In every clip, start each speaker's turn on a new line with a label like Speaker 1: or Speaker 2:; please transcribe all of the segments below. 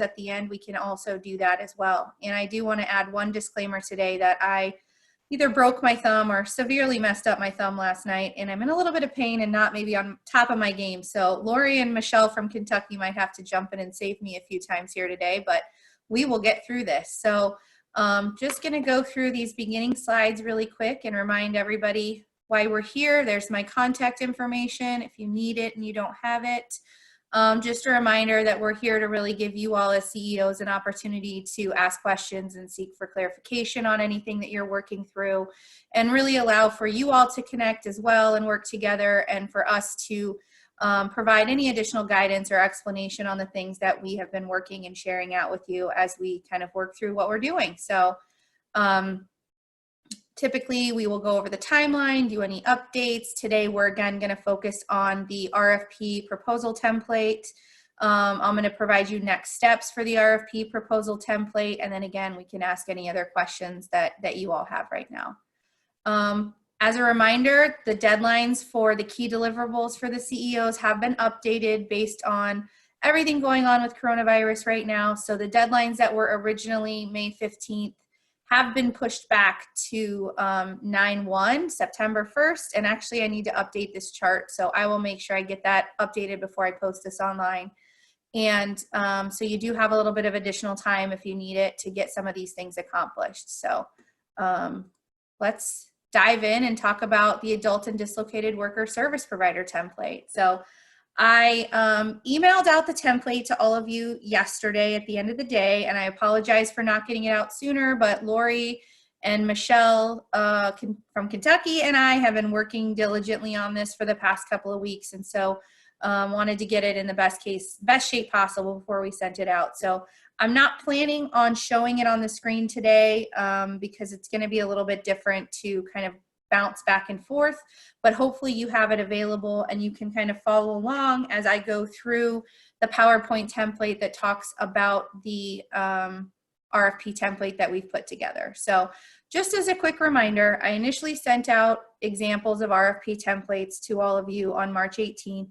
Speaker 1: at the end, we can also do that as well. And I do want to add one disclaimer today that I either broke my thumb or severely messed up my thumb last night, and I'm in a little bit of pain and not maybe on top of my game. So Lori and Michelle from Kentucky might have to jump in and save me a few times here today, but we will get through this. So just going to go through these beginning slides really quick and remind everybody why we're here. There's my contact information if you need it and you don't have it. Just a reminder that we're here to really give you all as CEOs an opportunity to ask questions and seek for clarification on anything that you're working through, and really allow for you all to connect as well and work together, and for us to provide any additional guidance or explanation on the things that we have been working and sharing out with you as we kind of work through what we're doing. So typically, we will go over the timeline, do any updates. Today, we're again going to focus on the RFP proposal template. I'm going to provide you next steps for the RFP proposal template. And then again, we can ask any other questions that you all have right now. As a reminder, the deadlines for the key deliverables for the CEOs have been updated based on everything going on with coronavirus right now. So the deadlines that were originally May 15th have been pushed back to 9/1, September 1st. And actually, I need to update this chart, so I will make sure I get that updated before I post this online. And so you do have a little bit of additional time if you need it to get some of these things accomplished. So let's dive in and talk about the adult and dislocated worker service provider template. So I emailed out the template to all of you yesterday at the end of the day, and I apologize for not getting it out sooner, but Lori and Michelle from Kentucky and I have been working diligently on this for the past couple of weeks, and so wanted to get it in the best shape possible before we sent it out. So I'm not planning on showing it on the screen today because it's going to be a little bit different to kind of bounce back and forth, but hopefully you have it available and you can kind of follow along as I go through the PowerPoint template that talks about the RFP template that we've put together. So just as a quick reminder, I initially sent out examples of RFP templates to all of you on March 18th.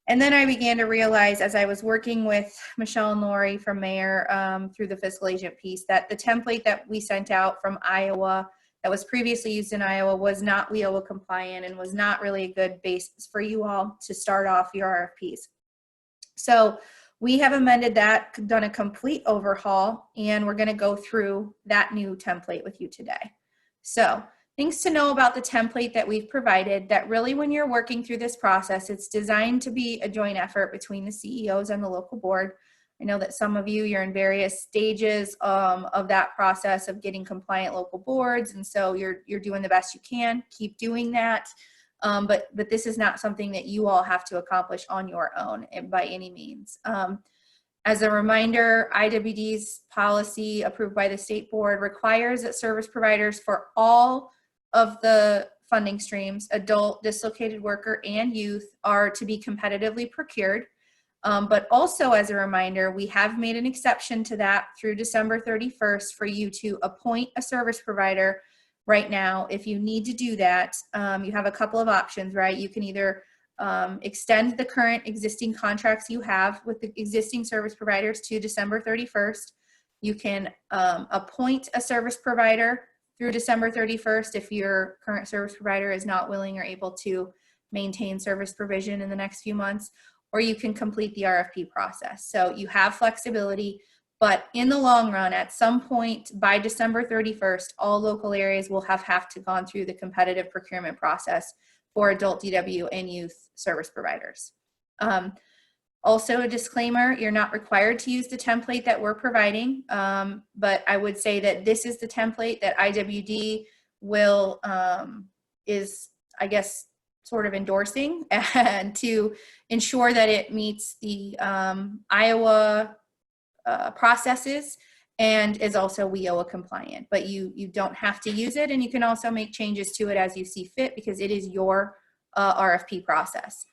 Speaker 1: And then I began to realize as I was working with Michelle and Lori from Mayor through the fiscal agent piece that the template that we sent out from Iowa that was previously used in Iowa was not WIOA compliant and was not really a good basis for you all to start off your RFPs. So we have amended that, done a complete overhaul, and we're going to go through that new template with you today. So things to know about the template that we've provided, that really when you're working through this process, it's designed to be a joint effort between the CEOs and the local board. I know that some of you're in various stages of that process of getting compliant local boards, and so you're doing the best you can. Keep doing that, but this is not something that you all have to accomplish on your own by any means. As a reminder, IWD's policy approved by the state board requires that service providers for all of the funding streams, adult, dislocated worker, and youth, are to be competitively procured. But also as a reminder, we have made an exception to that through December 31st for you to appoint a service provider right now. If you need to do that, you have a couple of options, right? You can either extend the current existing contracts you have with the existing service providers to December 31st. You can appoint a service provider through December 31st if your current service provider is not willing or able to maintain service provision in the next few months, or you can complete the RFP process. So you have flexibility, but in the long run, at some point by December 31st, all local areas will have to gone through the competitive procurement process for adult DW and youth service providers. Also a disclaimer, you're not required to use the template that we're providing, but I would say that this is the template that IWD will, is, I guess, sort of endorsing and to ensure that it meets the Iowa processes and is also WIOA compliant. But you don't have to use it, and you can also make changes to it as you see fit because it is your RFP process.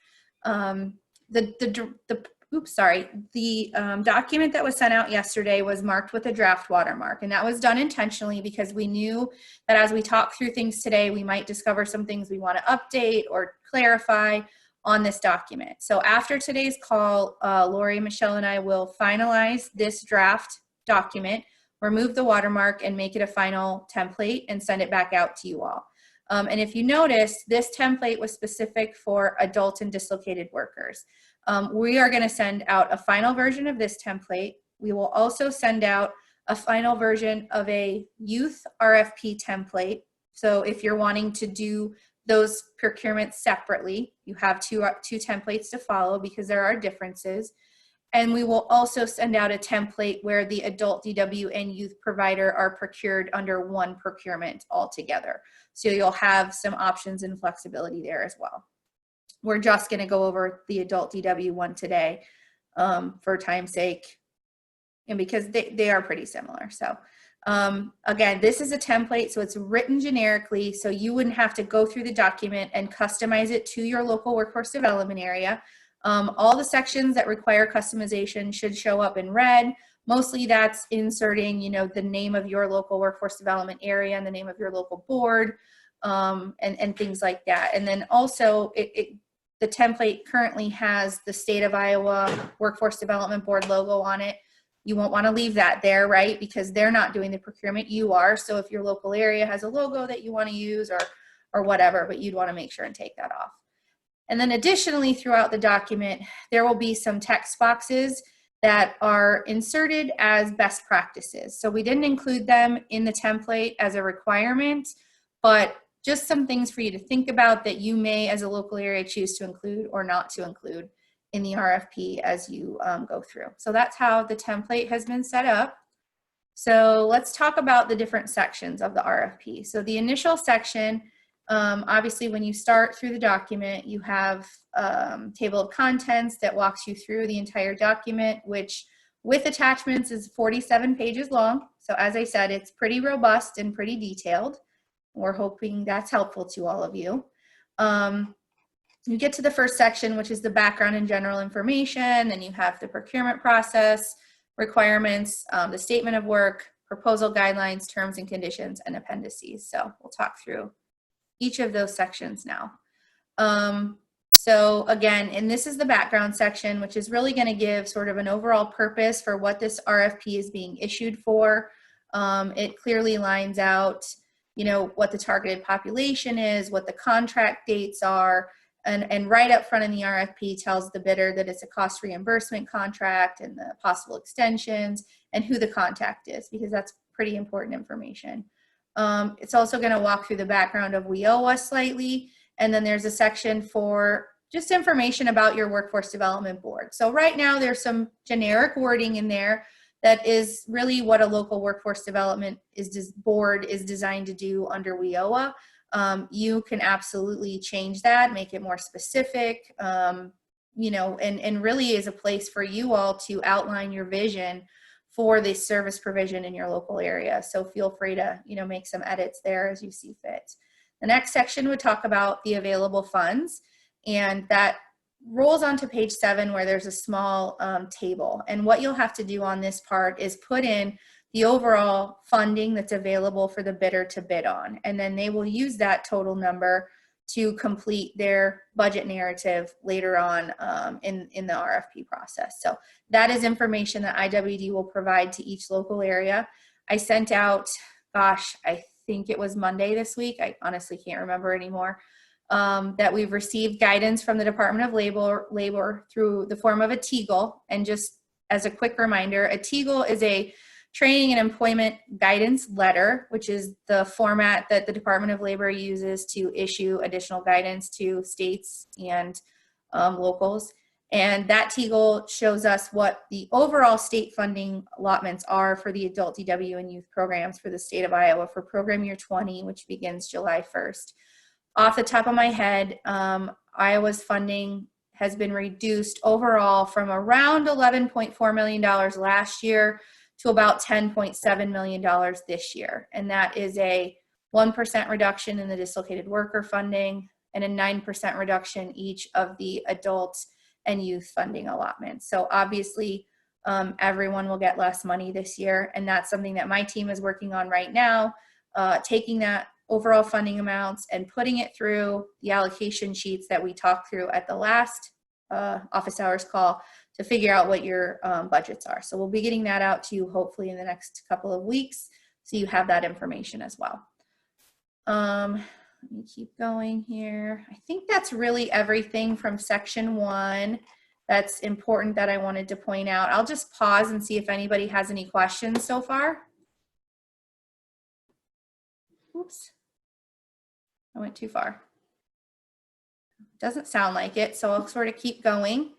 Speaker 1: The document that was sent out yesterday was marked with a draft watermark, and that was done intentionally because we knew that as we talk through things today, we might discover some things we want to update or clarify on this document. So after today's call, Lori, Michelle, and I will finalize this draft document, remove the watermark, and make it a final template and send it back out to you all. And if you notice, this template was specific for adult and dislocated workers. We are going to send out a final version of this template. We will also send out a final version of a youth RFP template. So if you're wanting to do those procurements separately, you have two templates to follow because there are differences. And we will also send out a template where the adult DW and youth provider are procured under one procurement altogether. So you'll have some options and flexibility there as well. We're just going to go over the adult DW one today for time's sake, and because they are pretty similar. So again, this is a template, so it's written generically, so you wouldn't have to go through the document and customize it to your local workforce development area. All the sections that require customization should show up in red. Mostly that's inserting, you know, the name of your local workforce development area and the name of your local board, and things like that. And then also the template currently has the State of Iowa Workforce Development Board logo on it. You won't want to leave that there, right? Because they're not doing the procurement, you are. So if your local area has a logo that you want to use or whatever, but you'd want to make sure and take that off. And then additionally, throughout the document, there will be some text boxes that are inserted as best practices. So we didn't include them in the template as a requirement, but just some things for you to think about that you may, as a local area, choose to include or not to include in the RFP as you go through. So that's how the template has been set up. So let's talk about the different sections of the RFP. So the initial section, obviously when you start through the document, you have table of contents that walks you through the entire document, which with attachments is 47 pages long. So as I said, it's pretty robust and pretty detailed. We're hoping that's helpful to all of you. You get to the first section, which is the background and general information, and you have the procurement process, requirements, the statement of work, proposal guidelines, terms and conditions, and appendices. So we'll talk through each of those sections now. So again, and this is the background section, which is really going to give sort of an overall purpose for what this RFP is being issued for. It clearly lines out, you know, what the targeted population is, what the contract dates are, and right up front in the RFP tells the bidder that it's a cost reimbursement contract and the possible extensions and who the contact is, because that's pretty important information. It's also going to walk through the background of WIOA slightly, and then there's a section for just information about your workforce development board. So right now there's generic wording in there that is really what a local workforce development board is designed to do under WIOA. You can absolutely change that, make it more specific, you know, and really is a place for you all to outline your vision for the service provision in your local area. So feel free to, you know, make some edits there as you see fit. The next section would talk about the available funds, and that rolls onto page 7 where there's a small table. And what you'll have to do on this part is put in the overall funding that's available for the bidder to bid on. And then they will use that total number to complete their budget narrative later on in the RFP process. So that is information that IWD will provide to each local area. I sent out, gosh, I think it was Monday this week, I honestly can't remember anymore, that we've received guidance from the Department of Labor through the form of a TEGL. And just as a quick reminder, a TEGL is a training and employment guidance letter, which is the format that the Department of Labor uses to issue additional guidance to states and locals. And that TEGL shows us what the overall state funding allotments are for the adult DW and youth programs for the state of Iowa for program year 20, which begins July 1st. Off the top of my head, Iowa's funding has been reduced overall from around $11.4 million last year to about $10.7 million this year. And that is a 1% reduction in the dislocated worker funding and a 9% reduction each of the adult and youth funding allotments. So obviously everyone will get less money this year. And that's something that my team is working on right now, taking that overall funding amounts and putting it through the allocation sheets that we talked through at the last office hours call to figure out what your budgets are. So we'll be getting that out to you hopefully in the next couple of weeks, so you have that information as well. Let me keep going here. I think that's really everything from section 1 that's important that I wanted to point out. I'll just pause and see if anybody has any questions so far. Oops, I went too far. Doesn't sound like it, so I'll sort of keep going.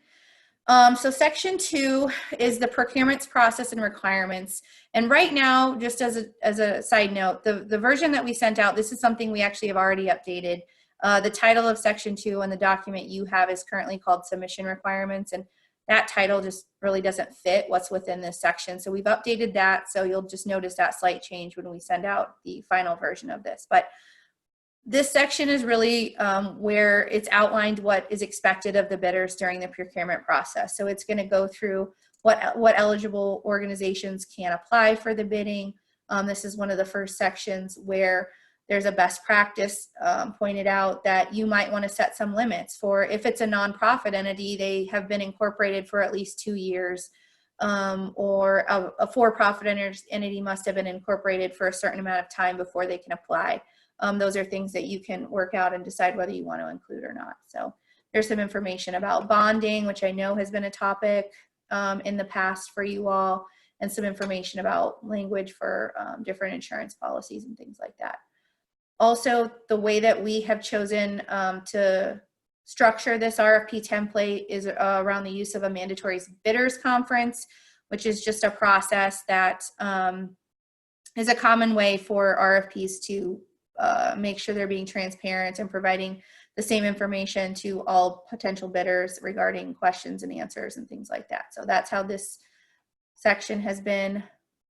Speaker 1: So section 2 is the procurements process and requirements. And right now, just as a side note, the version that we sent out, this is something we actually have already updated. The title of section 2 and the document you have is currently called submission requirements, and that title just really doesn't fit what's within this section. So we've updated that, so you'll just notice that slight change when we send out the final version of this. But this section is really where it's outlined what is expected of the bidders during the procurement process. So it's going to go through what eligible organizations can apply for the bidding. This is one of the first sections where there's a best practice pointed out that you might want to set some limits for. If it's a nonprofit entity, they have been incorporated for at least 2 years, or a for-profit entity must have been incorporated for a certain amount of time before they can apply. Those are things that you can work out and decide whether you want to include or not. So there's some information about bonding, which I know has been a topic in the past for you all, and some information about language for different insurance policies and things like that. Also, the way that we have chosen to structure this RFP template is around the use of a mandatory bidders conference, which is just a process that is a common way for RFPs to make sure they're being transparent and providing the same information to all potential bidders regarding questions and answers and things like that. So that's how this section has been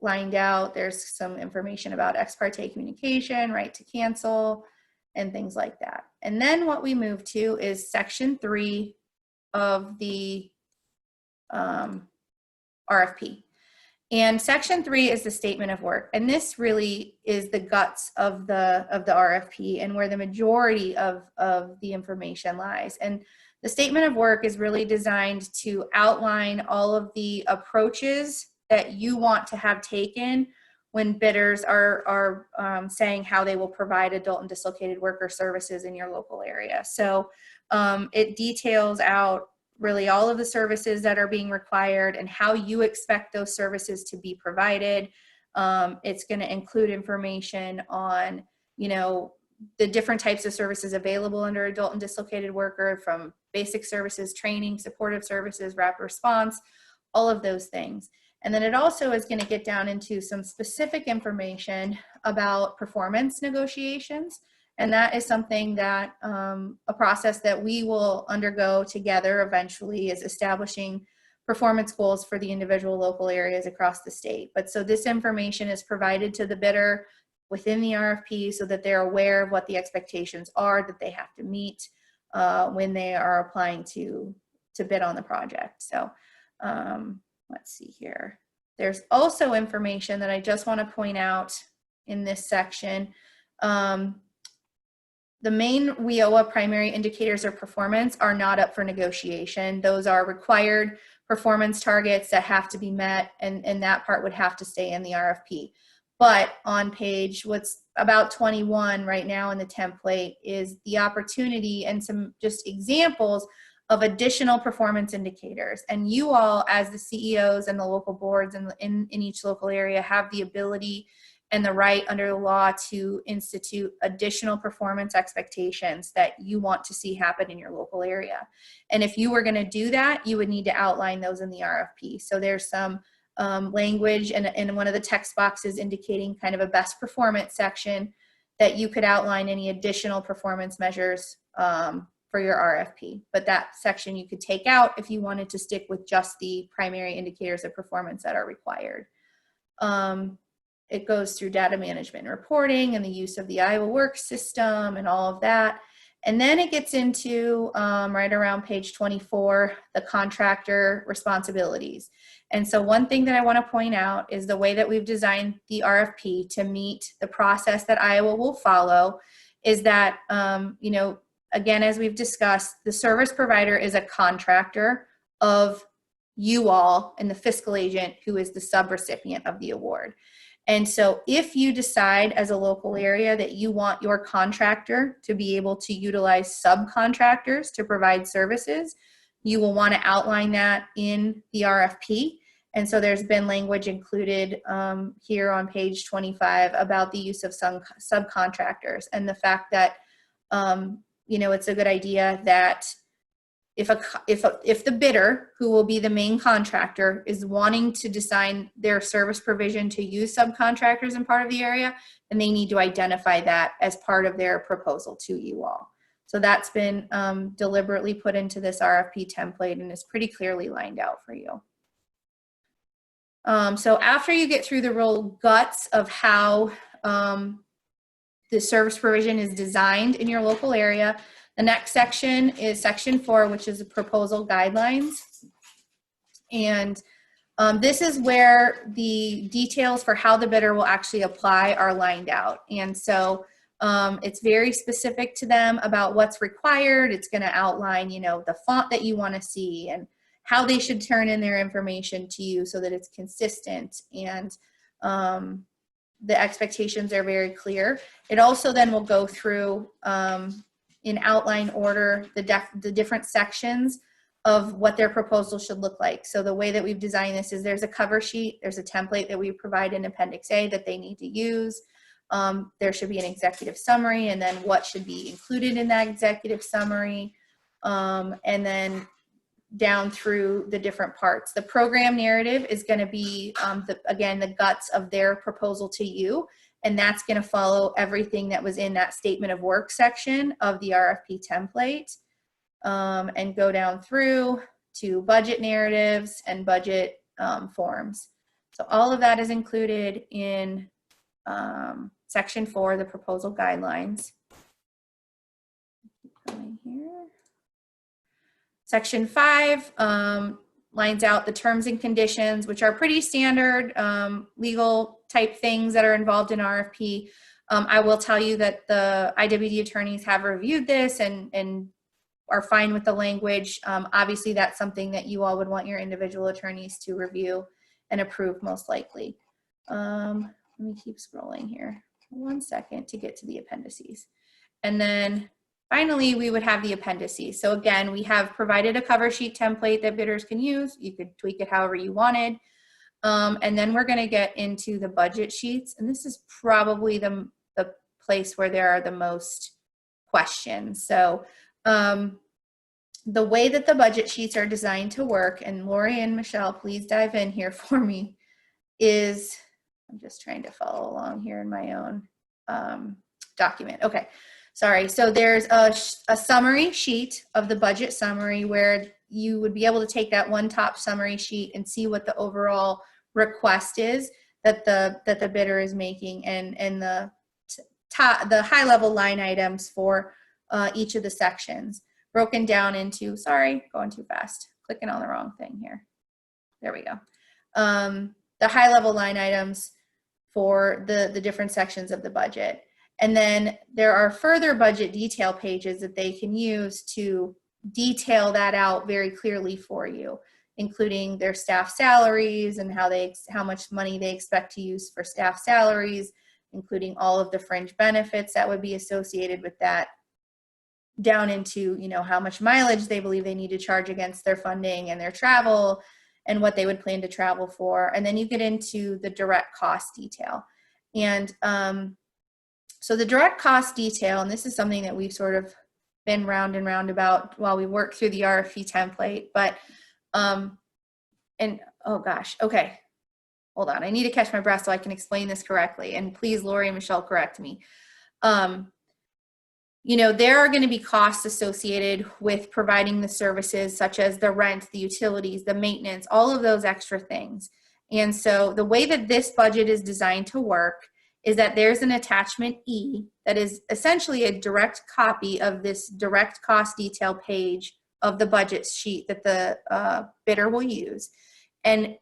Speaker 1: lined out. There's some information about ex parte communication, right to cancel, and things like that. And then what we move to is section 3 of the RFP. And section 3 is the statement of work. And this really is the guts of the RFP and where the majority of the information lies. And the statement of work is really designed to outline all of the approaches that you want to have taken when bidders are saying how they will provide adult and dislocated worker services in your local area. So it details out really all of the services that are being required and how you expect those services to be provided. It's going to include information on, you know, the different types of services available under adult and dislocated worker, from basic services, training, supportive services, rapid response, all of those things. And then it also is going to get down into some specific information about performance negotiations. And that is something that a process that we will undergo together eventually is establishing performance goals for the individual local areas across the state. But so this information is provided to the bidder within the RFP so that they're aware of what the expectations are that they have to meet when they are applying to bid on the project. So let's see here. There's also information that I just want to point out in this section. The main WIOA primary indicators of performance are not up for negotiation. Those are required performance targets that have to be met, and that part would have to stay in the RFP. But on page, what's about 21 right now in the template is the opportunity and some just examples of additional performance indicators. And you all, as the CEOs and the local boards in each local area, have the ability and the right under the law to institute additional performance expectations that you want to see happen in your local area. And if you were going to do that, you would need to outline those in the RFP. So there's some language in one of the text boxes indicating kind of a best performance section that you could outline any additional performance measures for your RFP. But that section you could take out if you wanted to stick with just the primary indicators of performance that are required. It goes through data management and reporting and the use of the Iowa Work system and all of that. And then it gets into right around page 24, the contractor responsibilities. And so one thing that I want to point out is the way that we've designed the RFP to meet the process that Iowa will follow is that, you know, again, as we've discussed, the service provider is a contractor of you all and the fiscal agent who is the subrecipient of the award. And so if you decide as a local area that you want your contractor to be able to utilize subcontractors to provide services, you will want to outline that in the RFP. And so there's been language included here on page 25 about the use of some subcontractors and the fact that, you know, it's a good idea that if the bidder, who will be the main contractor, is wanting to design their service provision to use subcontractors in part of the area, then they need to identify that as part of their proposal to you all. So that's been deliberately put into this RFP template and is pretty clearly lined out for you. So after you get through the real guts of how the service provision is designed in your local area, the next section is section 4, which is the proposal guidelines. And this is where the details for how the bidder will actually apply are lined out. And so it's very specific to them about what's required. It's going to outline, you know, the font that you want to see and how they should turn in their information to you so that it's consistent and the expectations are very clear. It also then will go through in outline order the different sections of what their proposal should look like. So the way that we've designed this is there's a cover sheet, there's a template that we provide in Appendix A that they need to use. There should be an executive summary and then what should be included in that executive summary. And then down through the different parts. The program narrative is going to be, again, the guts of their proposal to you. And that's going to follow everything that was in that statement of work section of the RFP template and go down through to budget narratives and budget forms. So all of that is included in section 4, the proposal guidelines. Going here. Section 5 lines out the terms and conditions, which are pretty standard legal type things that are involved in RFP. I will tell you that the IWD attorneys have reviewed this and are fine with the language. Obviously, that's something that you all would want your individual attorneys to review and approve most likely. Let me keep scrolling here. 1 second to get to the appendices. And then finally, we would have the appendices. So again, we have provided a cover sheet template that bidders can use. You could tweak it however you wanted. And then we're going to get into the budget sheets. And this is probably the place where there are the most questions. So the way that the budget sheets are designed to work, and Lori and Michelle, please dive in here for me, is, I'm just trying to follow along here in my own document. Okay. Sorry, so there's a summary sheet of the budget summary where you would be able to take that one top summary sheet and see what the overall request is that the bidder is making and the high level line items for each of the sections broken down into, sorry, going too fast, clicking on the wrong thing here. There we go. The high level line items for the different sections of the budget. And then there are further budget detail pages that they can use to detail that out very clearly for you, including their staff salaries and how much money they expect to use for staff salaries, including all of the fringe benefits that would be associated with that, down into, you know, how much mileage they believe they need to charge against their funding and their travel and what they would plan to travel for. And then you get into the direct cost detail. And so the direct cost detail, and this is something that we've sort of been round and round about while we work through the RFP template, but, and oh gosh, okay, hold on. I need to catch my breath so I can explain this correctly. And please, Lori and Michelle, correct me. You know, there are going to be costs associated with providing the services such as the rent, the utilities, the maintenance, all of those extra things. And so the way that this budget is designed to work is that there's an attachment E that is essentially a direct copy of this direct cost detail page of the budget sheet that the bidder will use. And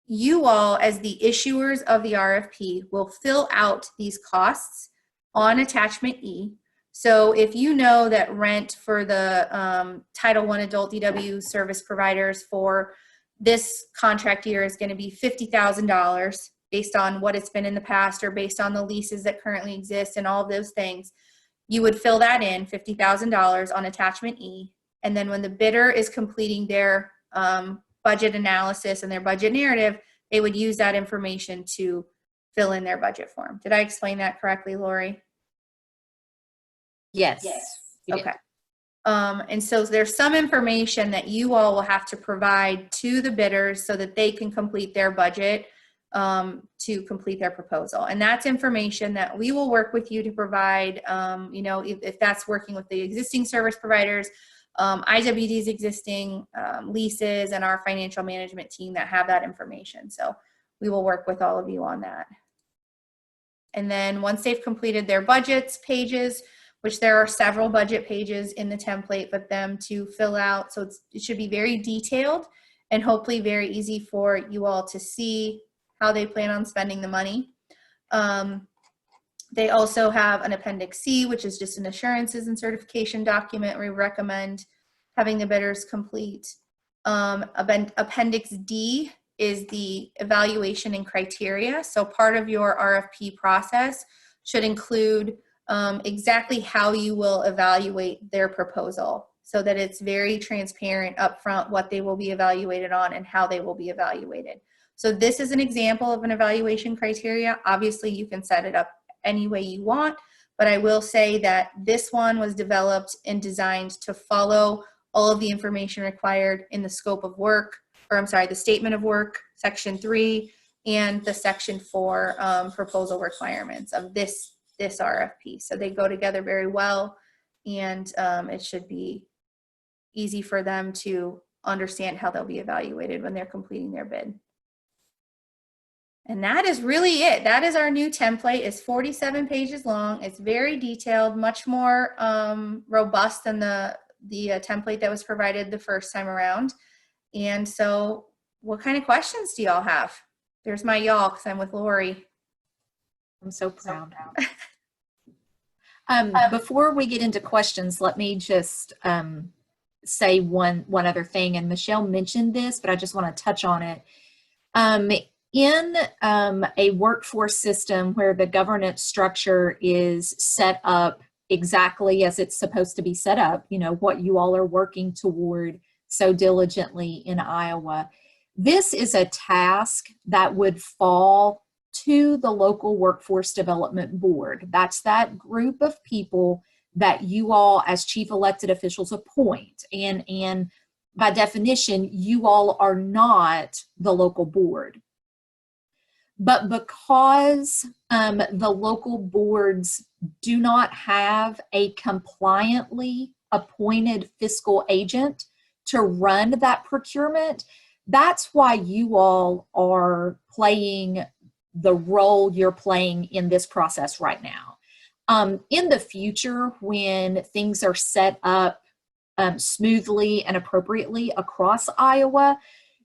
Speaker 1: you all, as the issuers of the RFP, will fill out these costs on attachment E. So if you know that rent for the Title I adult DW service providers for this contract year is going to be $50,000 based on what it's been in the past or based on the leases that currently exist and all of those things, you would fill that in, $50,000 on attachment E. And then when the bidder is completing their budget analysis and their budget narrative, they would use that information to fill in their budget form. Did I explain that correctly, Lori?
Speaker 2: Yes.
Speaker 1: Okay. And so there's some information that you all will have to provide to the bidders so that they can complete their budget to complete their proposal. And that's information that we will work with you to provide, you know, if that's working with the existing service providers, IWD's existing leases, and our financial management team that have that information. So we will work with all of you on that. And then once they've completed their budgets pages, which there are several budget pages in the template for them to fill out. So it should be very detailed and hopefully very easy for you all to see how they plan on spending the money. They also have an Appendix C, which is just an assurances and certification document we recommend having the bidders complete. Appendix D is the evaluation and criteria. So part of your RFP process should include exactly how you will evaluate their proposal so that it's very transparent upfront what they will be evaluated on and how they will be evaluated. So this is an example of an evaluation criteria. Obviously, you can set it up any way you want, but I will say that this one was developed and designed to follow all of the information required in the scope of work, or I'm sorry, the statement of work, section 3, and the section 4 proposal requirements of this RFP. So they go together very well, and it should be easy for them to understand how they'll be evaluated when they're completing their bid. And that is really it. That is our new template. It's 47 pages long. It's very detailed, much more robust than the template that was provided the first time around. And so what kind of questions do y'all have? There's my y'all, because I'm with Lori.
Speaker 2: I'm so proud. Before we get into questions, let me just say one other thing. And Michelle mentioned this, but I just want to touch on it. In a workforce system where the governance structure is set up exactly as it's supposed to be set up, you know, what you all are working toward so diligently in Iowa, this is a task that would fall to the local workforce development board. That's that group of people that you all as chief elected officials appoint. And by definition, you all are not the local board. But because the local boards do not have a compliantly appointed fiscal agent to run that procurement, that's why you all are playing the role you're playing in this process right now. In the future, when things are set up smoothly and appropriately across Iowa,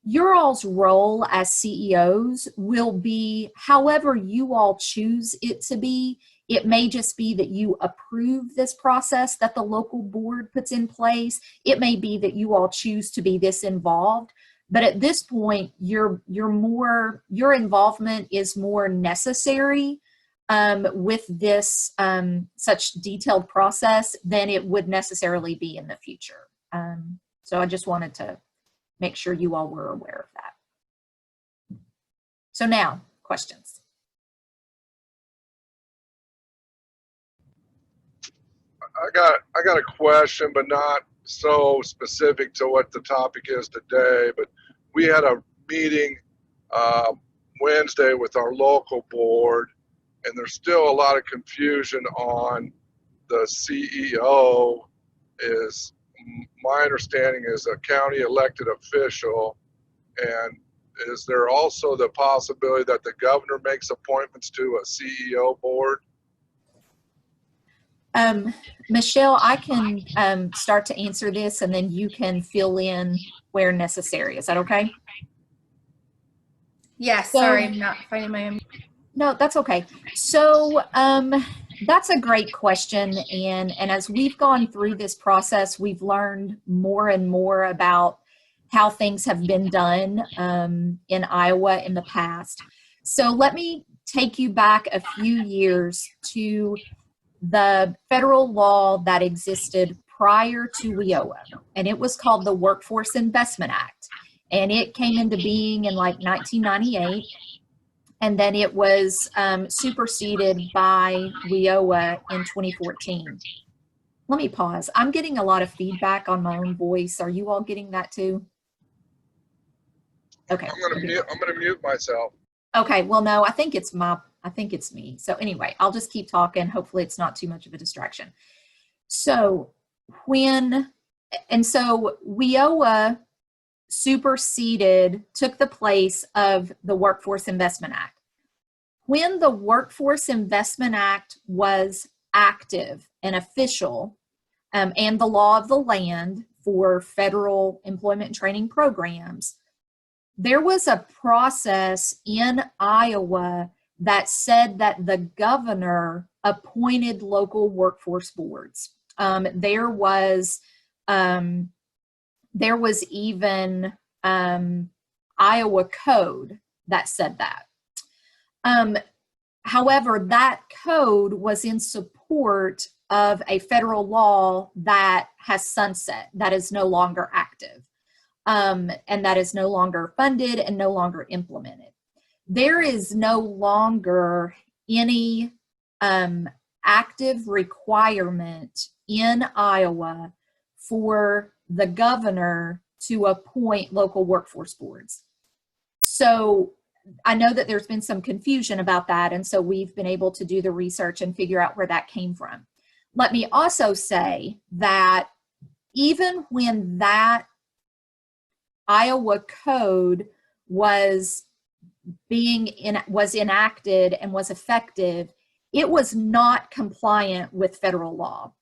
Speaker 2: your all's role as CEOs will be however you all choose it to be. It may just be that you approve this process that the local board puts in place. It may be that you all choose to be this involved. But at this point, your involvement is more necessary with this such detailed process than it would necessarily be in the future. So I just wanted to make sure you all were aware of that. So now, questions.
Speaker 3: I got a question, but not so specific to what the topic is today. But we had a meeting Wednesday with our local board, and there's still a lot of confusion on the CEO. Is my understanding is a county elected official, and is there also the possibility that the governor makes appointments to a CEO board?
Speaker 2: Michelle, I can start to answer this and then you can fill in where necessary. Is that okay?
Speaker 1: Yes,
Speaker 2: So-
Speaker 1: sorry, I'm not finding my.
Speaker 2: No, that's okay. So that's a great question. And as we've gone through this process, we've learned more and more about how things have been done in Iowa in the past. So let me take you back a few years to the federal law that existed prior to WIOA, and it was called the Workforce Investment Act. And it came into being in like 1998. And then it was superseded by WIOA in 2014. Let me pause. I'm getting a lot of feedback on my own voice. Are you all getting that too? Okay.
Speaker 3: I'm gonna mute myself.
Speaker 2: Okay. Well, no, I think it's me. So anyway, I'll just keep talking. Hopefully it's not too much of a distraction. So WIOA took the place of the Workforce Investment Act. When the Workforce Investment Act was active and official, and the law of the land for federal employment and training programs, there was a process in Iowa that said that the governor appointed local workforce boards. There was even Iowa code that said that. However, that code was in support of a federal law that has sunset, that is no longer active, and that is no longer funded and no longer implemented. There is no longer any active requirement in Iowa for the governor to appoint local workforce boards. So I know that there's been some confusion about that, and so we've been able to do the research and figure out where that came from. Let me also say that even when that Iowa code was enacted and was effective, it was not compliant with federal law.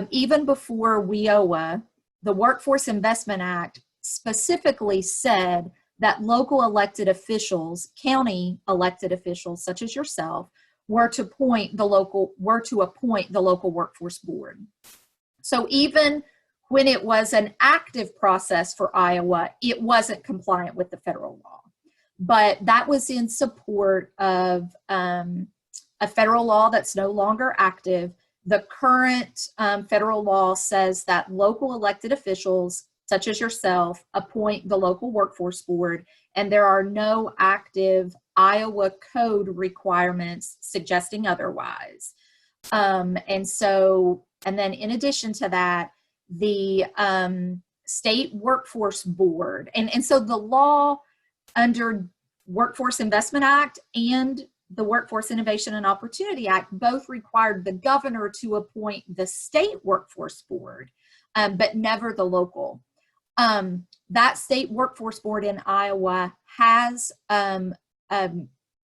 Speaker 2: Even before WIOA, the Workforce Investment Act specifically said that local elected officials, county elected officials such as yourself, were to appoint the local workforce board. So even when it was an active process for Iowa, it wasn't compliant with the federal law. But that was in support of a federal law that's no longer active. The current federal law says that local elected officials, such as yourself, appoint the local workforce board, and there are no active Iowa code requirements suggesting otherwise. And then in addition to that, the state workforce board, and so the law under Workforce Investment Act and the Workforce Innovation and Opportunity Act both required the governor to appoint the state workforce board, but never the local. That state workforce board in Iowa has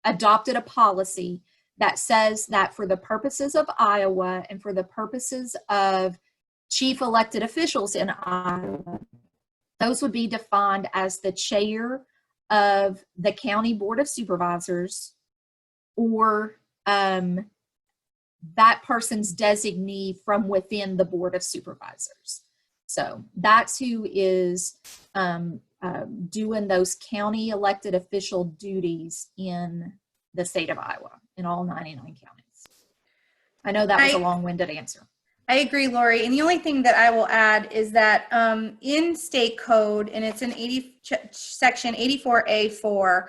Speaker 2: adopted a policy that says that for the purposes of Iowa and for the purposes of chief elected officials in Iowa, those would be defined as the chair of the county board of supervisors or that person's designee from within the board of supervisors. So that's who is doing those county elected official duties in the state of Iowa, in all 99 counties. I know that was a long-winded answer.
Speaker 1: I agree, Lori. And the only thing that I will add is that in state code, and it's in section 84A4,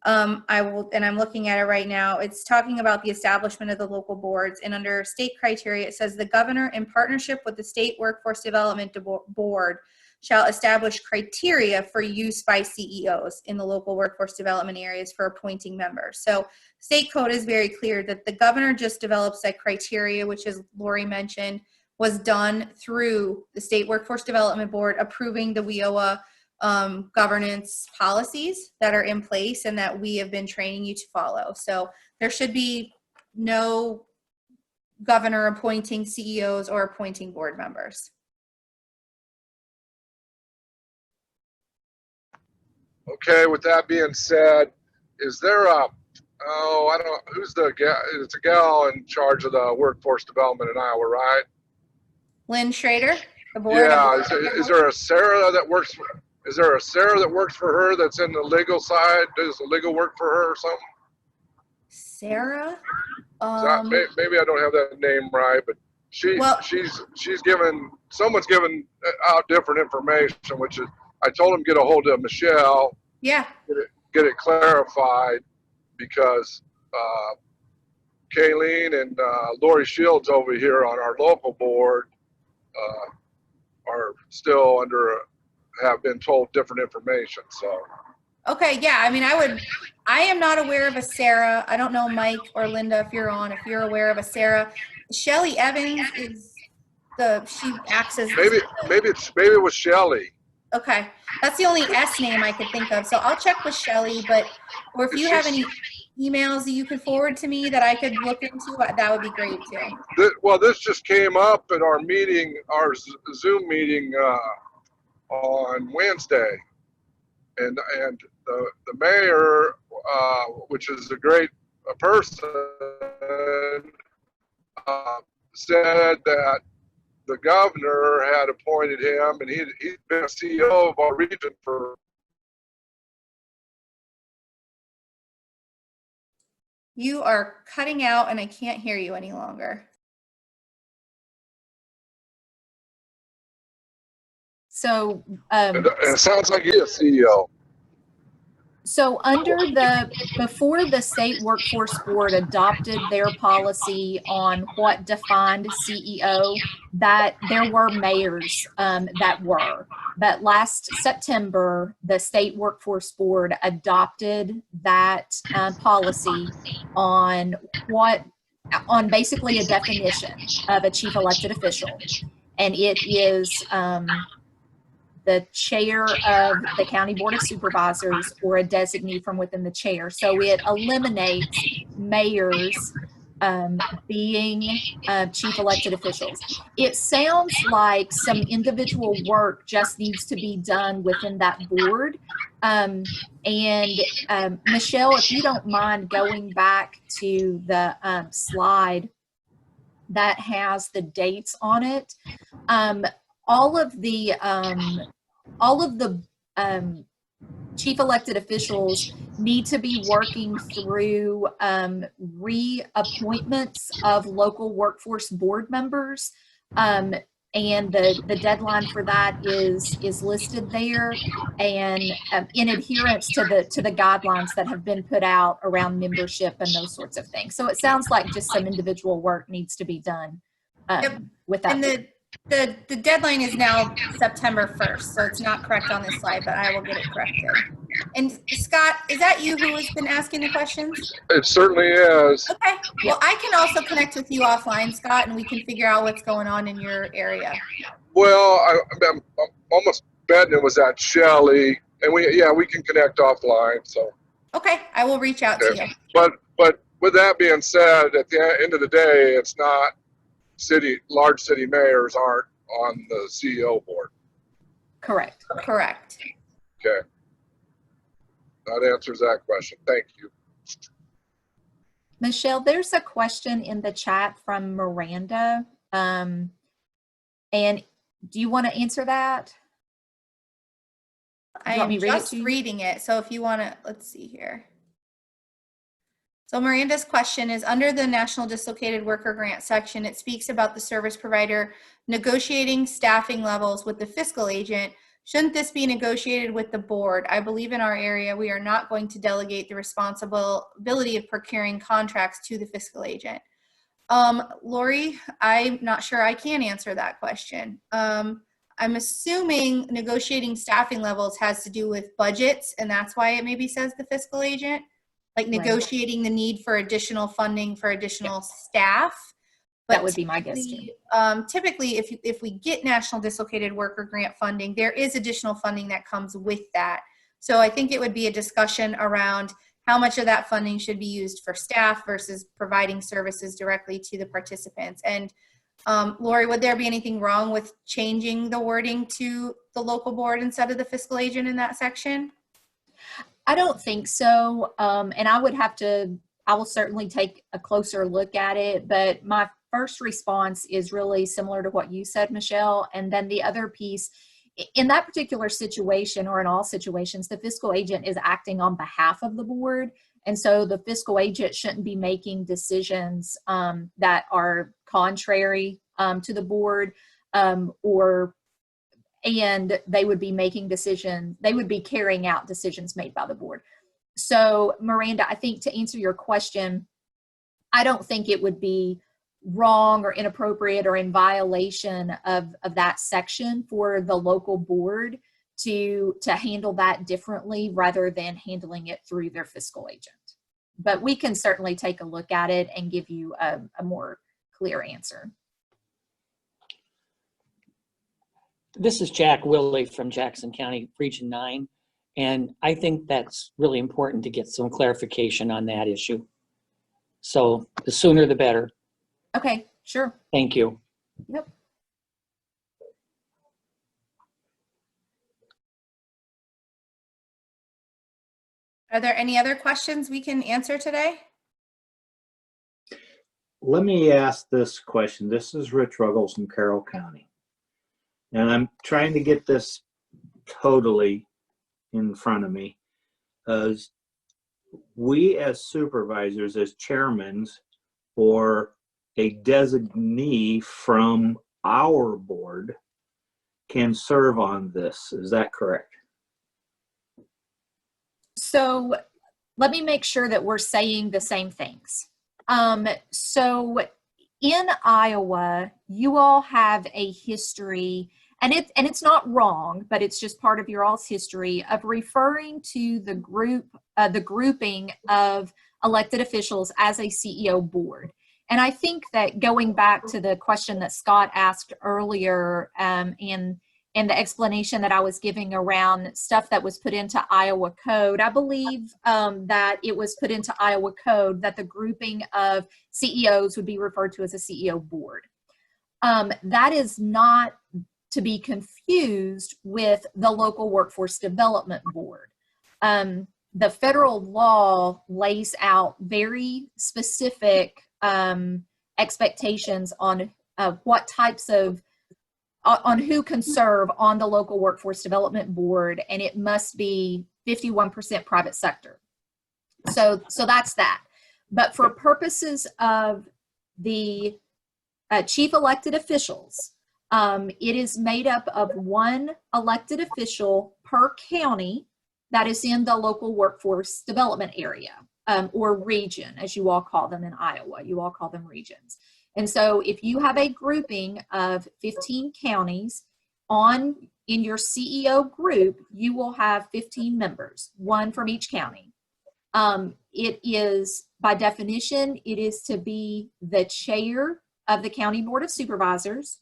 Speaker 1: I'm looking at it right now. It's talking about the establishment of the local boards, and under state criteria, it says the governor, in partnership with the state workforce development board, shall establish criteria for use by CEOs in the local workforce development areas for appointing members. So state code is very clear that the governor just develops that criteria, which, as Lori mentioned, was done through the state workforce development board approving the WIOA governance policies that are in place and that we have been training you to follow. So there should be no governor appointing CEOs or appointing board members.
Speaker 3: Okay, with that being said, is there a, oh, I don't know, who's the gal, it's a gal in charge of the workforce development in Iowa, right?
Speaker 1: Lynn Schrader, the board.
Speaker 3: Yeah, is there a Sarah that works for, is there a Sarah that works for her that's in the legal side? Does the legal work for her or something?
Speaker 1: Sarah?
Speaker 3: Maybe I don't have that name right, but she's given, someone's given out different information, which is, I told him get a hold of Michelle.
Speaker 1: Yeah.
Speaker 3: Get it clarified, because Kayleen and Lori Shields over here on our local board are still have been told different information. So.
Speaker 1: Okay, yeah, I mean, I am not aware of a Sarah. I don't know, Mike or Linda, if you're aware of a Sarah. Shelly Evans is she acts as.
Speaker 3: Maybe it was Shelly.
Speaker 1: Okay, that's the only S name I could think of. So I'll check with Shelly, or if you have any emails that you could forward to me that I could look into, that would be great too.
Speaker 3: Well, this just came up at our meeting, our Zoom meeting on Wednesday, and the mayor, which is a great person, said that the governor had appointed him, and he's been a CEO of our region for.
Speaker 1: You are cutting out, and I can't hear you any longer.
Speaker 2: So
Speaker 3: it sounds like he's a CEO.
Speaker 2: So before the state workforce board adopted their policy on what defined CEO, that there were mayors that were. But last September, the state workforce board adopted that policy on basically a definition of a chief elected official. And it is the chair of the county board of supervisors or a designee from within the chair. So it eliminates mayors being chief elected officials. It sounds like some individual work just needs to be done within that board. And Michelle, if you don't mind going back to the slide that has the dates on it, all of the chief elected officials need to be working through reappointments of local workforce board members. And the deadline for that is listed there, and in adherence to the guidelines that have been put out around membership and those sorts of things. So it sounds like just some individual work needs to be done with that.
Speaker 1: And the deadline is now September 1st, so it's not correct on this slide, but I will get it corrected. And Scott, is that you who has been asking the questions?
Speaker 3: It certainly is.
Speaker 1: Okay. Well, I can also connect with you offline, Scott, and we can figure out what's going on in your area.
Speaker 3: Well, I'm almost betting it was at Shelley, and we can connect offline. So.
Speaker 1: Okay, I will reach out to you.
Speaker 3: But with that being said, at the end of the day, it's not large city mayors aren't on the CEO board.
Speaker 2: Correct.
Speaker 1: Correct.
Speaker 3: Okay. That answers that question. Thank you.
Speaker 2: Michelle, there's a question in the chat from Miranda. And do you want to answer that?
Speaker 1: I am just reading it. So if you want to, let's see here. So Miranda's question is, under the National Dislocated Worker Grant section, it speaks about the service provider negotiating staffing levels with the fiscal agent. Shouldn't this be negotiated with the board? I believe in our area, we are not going to delegate the responsibility of procuring contracts to the fiscal agent. Lori, I'm not sure I can answer that question. I'm assuming negotiating staffing levels has to do with budgets, and that's why it maybe says the fiscal agent. Like negotiating the need for additional funding for additional staff.
Speaker 2: That would be my guess too.
Speaker 1: Typically, if we get National Dislocated Worker Grant funding, there is additional funding that comes with that. So I think it would be a discussion around how much of that funding should be used for staff versus providing services directly to the participants. And Lori, would there be anything wrong with changing the wording to the local board instead of the fiscal agent in that section?
Speaker 2: I don't think so. And I will certainly take a closer look at it, but my first response is really similar to what you said, Michelle. And then the other piece, in that particular situation, or in all situations, the fiscal agent is acting on behalf of the board. And so the fiscal agent shouldn't be making decisions that are contrary to the board, and they would be making decisions, they would be carrying out decisions made by the board. So Miranda, I think to answer your question, I don't think it would be wrong or inappropriate or in violation of that section for the local board to handle that differently rather than handling it through their fiscal agent. But we can certainly take a look at it and give you a more clear answer.
Speaker 4: This is Jack Willey from Jackson County, Region 9, and I think that's really important to get some clarification on that issue. So the sooner the better.
Speaker 2: Okay, sure.
Speaker 4: Thank you.
Speaker 2: Yep.
Speaker 1: Are there any other questions we can answer today?
Speaker 5: Let me ask this question. This is Rich Ruggles from Carroll County. And I'm trying to get this totally in front of me. As we as supervisors, as chairmen, or a designee from our board can serve on this. Is that correct?
Speaker 2: So let me make sure that we're saying the same things. So in Iowa, you all have a history, and it's not wrong, but it's just part of your all's history of referring to the grouping of elected officials as a CEO board. And I think that going back to the question that Scott asked earlier, and the explanation that I was giving around stuff that was put into Iowa code, I believe that it was put into Iowa code that the grouping of CEOs would be referred to as a CEO board. That is not to be confused with the local workforce development board. The federal law lays out very specific expectations on what types of on who can serve on the local workforce development board, and it must be 51% private sector. So that's that. But for purposes of the chief elected officials, it is made up of one elected official per county that is in the local workforce development area, or region, as you all call them in Iowa. You all call them regions. And so if you have a grouping of 15 counties in your CEO group, you will have 15 members, one from each county. It is, by definition, it is to be the chair of the county board of supervisors,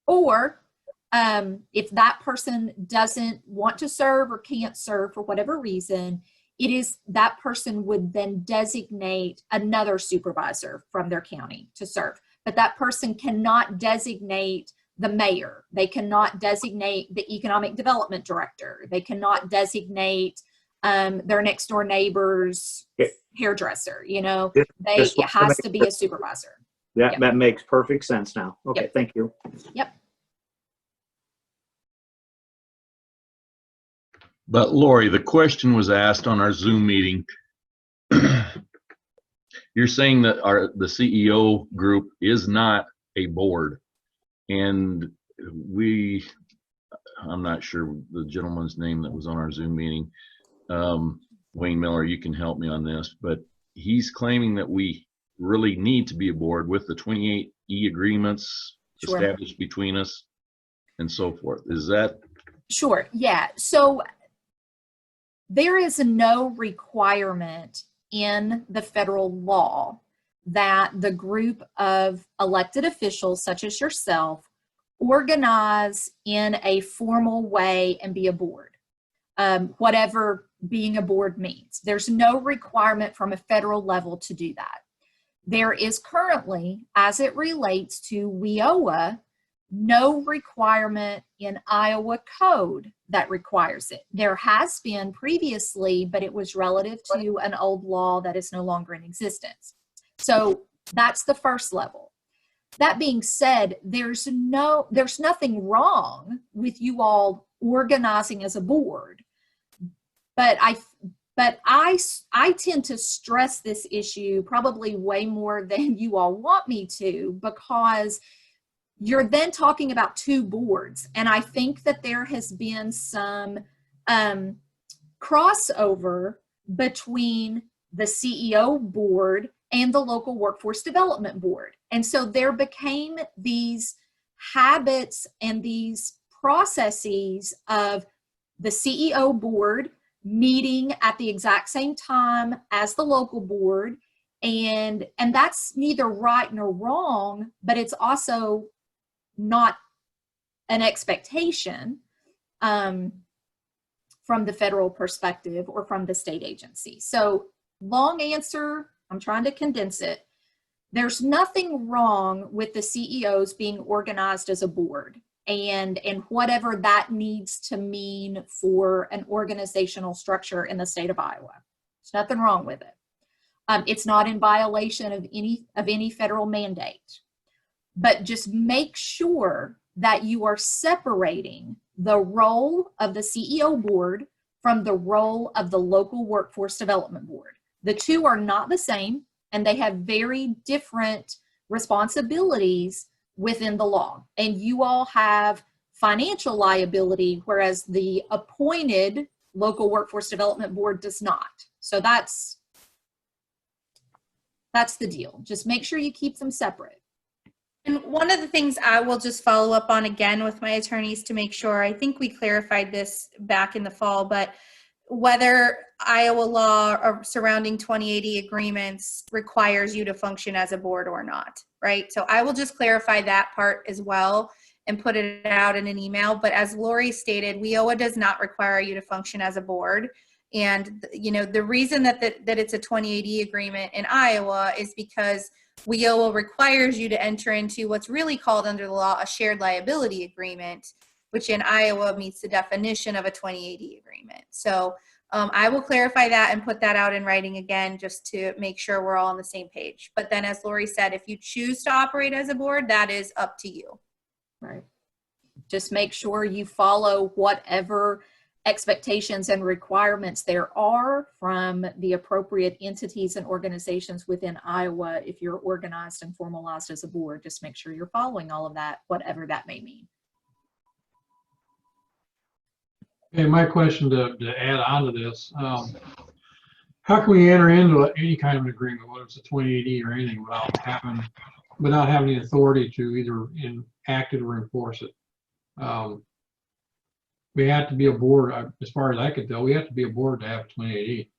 Speaker 2: or if that person doesn't want to serve or can't serve for whatever reason, it is that person would then designate another supervisor from their county to serve. But that person cannot designate the mayor. They cannot designate the economic development director. They cannot designate their next door neighbor's hairdresser. You know, it has to be a supervisor.
Speaker 5: That makes perfect sense now. Okay,
Speaker 2: Yep.
Speaker 5: Thank you.
Speaker 2: Yep.
Speaker 6: But Lori, the question was asked on our Zoom meeting. You're saying that the CEO group is not a board, and I'm not sure the gentleman's name that was on our Zoom meeting, Wayne Miller, you can help me on this, but he's claiming that we really need to be a board with the 28E agreements established between us and so forth. Is that?
Speaker 2: Sure, yeah. So there is no requirement in the federal law that the group of elected officials, such as yourself, organize in a formal way and be a board, whatever being a board means. There's no requirement from a federal level to do that. There is currently, as it relates to WIOA, no requirement in Iowa code that requires it. There has been previously, but it was relative to an old law that is no longer in existence. So that's the first level. That being said, there's nothing wrong with you all organizing as a board, but I tend to stress this issue probably way more than you all want me to, because you're then talking about two boards. And I think that there has been some crossover between the CEO board and the local workforce development board. And so there became these habits and these processes of the CEO board meeting at the exact same time as the local board. And that's neither right nor wrong, but it's also not an expectation from the federal perspective or from the state agency. So long answer, I'm trying to condense it. There's nothing wrong with the CEOs being organized as a board and whatever that needs to mean for an organizational structure in the state of Iowa. There's nothing wrong with it. It's not in violation of any federal mandate. But just make sure that you are separating the role of the CEO board from the role of the local workforce development board. The two are not the same, and they have very different responsibilities within the law. And you all have financial liability, whereas the appointed local workforce development board does not. So that's the deal. Just make sure you keep them separate.
Speaker 1: And one of the things I will just follow up on again with my attorneys to make sure, I think we clarified this back in the fall, but whether Iowa law surrounding 2080 agreements requires you to function as a board or not, right? So I will just clarify that part as well and put it out in an email. But as Lori stated, WIOA does not require you to function as a board. And the reason that it's a 2080 agreement in Iowa is because WIOA requires you to enter into what's really called under the law a shared liability agreement, which in Iowa meets the definition of a 2080 agreement. So I will clarify that and put that out in writing again, just to make sure we're all on the same page. But then, as Lori said, if you choose to operate as a board, that is up to you.
Speaker 2: Right. Just make sure you follow whatever expectations and requirements there are from the appropriate entities and organizations within Iowa. If you're organized and formalized as a board, just make sure you're following all of that, whatever that may mean.
Speaker 7: Okay, my question to add on to this, how can we enter into any kind of an agreement, whether it's a 2080 or anything, without having the authority to either enact it or enforce it? We have to be a board, as far as I could tell, we have to be a board to have a 2080.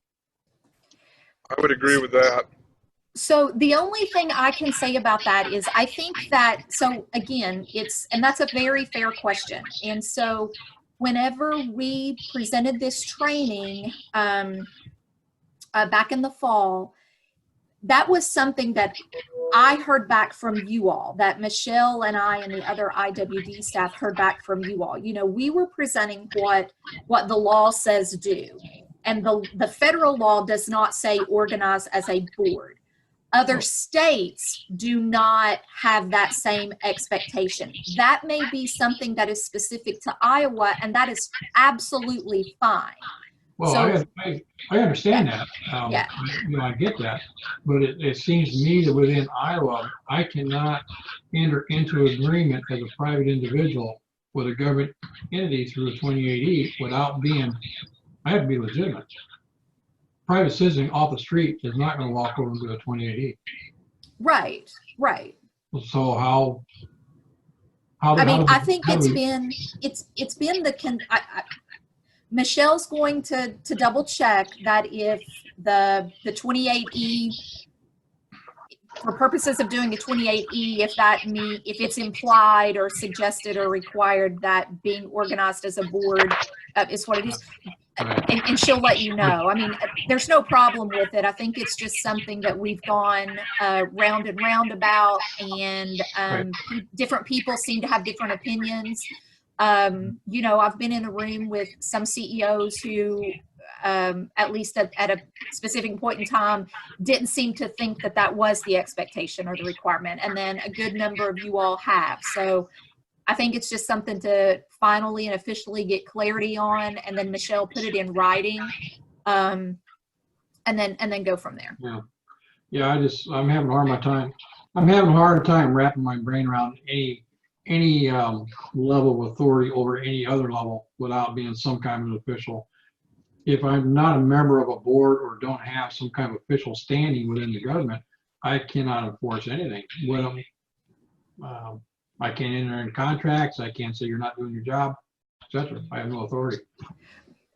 Speaker 3: I would agree with that.
Speaker 2: So the only thing I can say about that is I think that, so again, and that's a very fair question. And so whenever we presented this training back in the fall, that was something that I heard back from you all, that Michelle and I and the other IWD staff heard back from you all. We were presenting what the law says do. And the federal law does not say organize as a board. Other states do not have that same expectation. That may be something that is specific to Iowa, and that is absolutely fine.
Speaker 7: Well,
Speaker 2: So,
Speaker 7: I understand that.
Speaker 2: Yeah.
Speaker 7: I get that. But it seems to me that within Iowa, I cannot enter into agreement as a private individual with a government entity through a 2080 without I have to be legitimate. Private citizen off the street is not going to walk over into a 2080.
Speaker 2: Right.
Speaker 7: So how
Speaker 2: I think it's been Michelle's going to double check that if the 28E for purposes of doing a 28E, if it's implied or suggested or required that being organized as a board is what it is. And she'll let you know. I mean, there's no problem with it. I think it's just something that we've gone round and round about, and different people seem to have different opinions. You know, I've been in a room with some CEOs who, at least at a specific point in time, didn't seem to think that that was the expectation or the requirement. And then a good number of you all have. So I think it's just something to finally and officially get clarity on, and then Michelle put it in writing, and then go from there.
Speaker 7: Yeah. Yeah, I'm having a hard time wrapping my brain around any level of authority over any other level without being some kind of official. If I'm not a member of a board or don't have some kind of official standing within the government, I cannot enforce anything. Well, I can't enter into contracts. I can't say you're not doing your job, etc. I have no authority.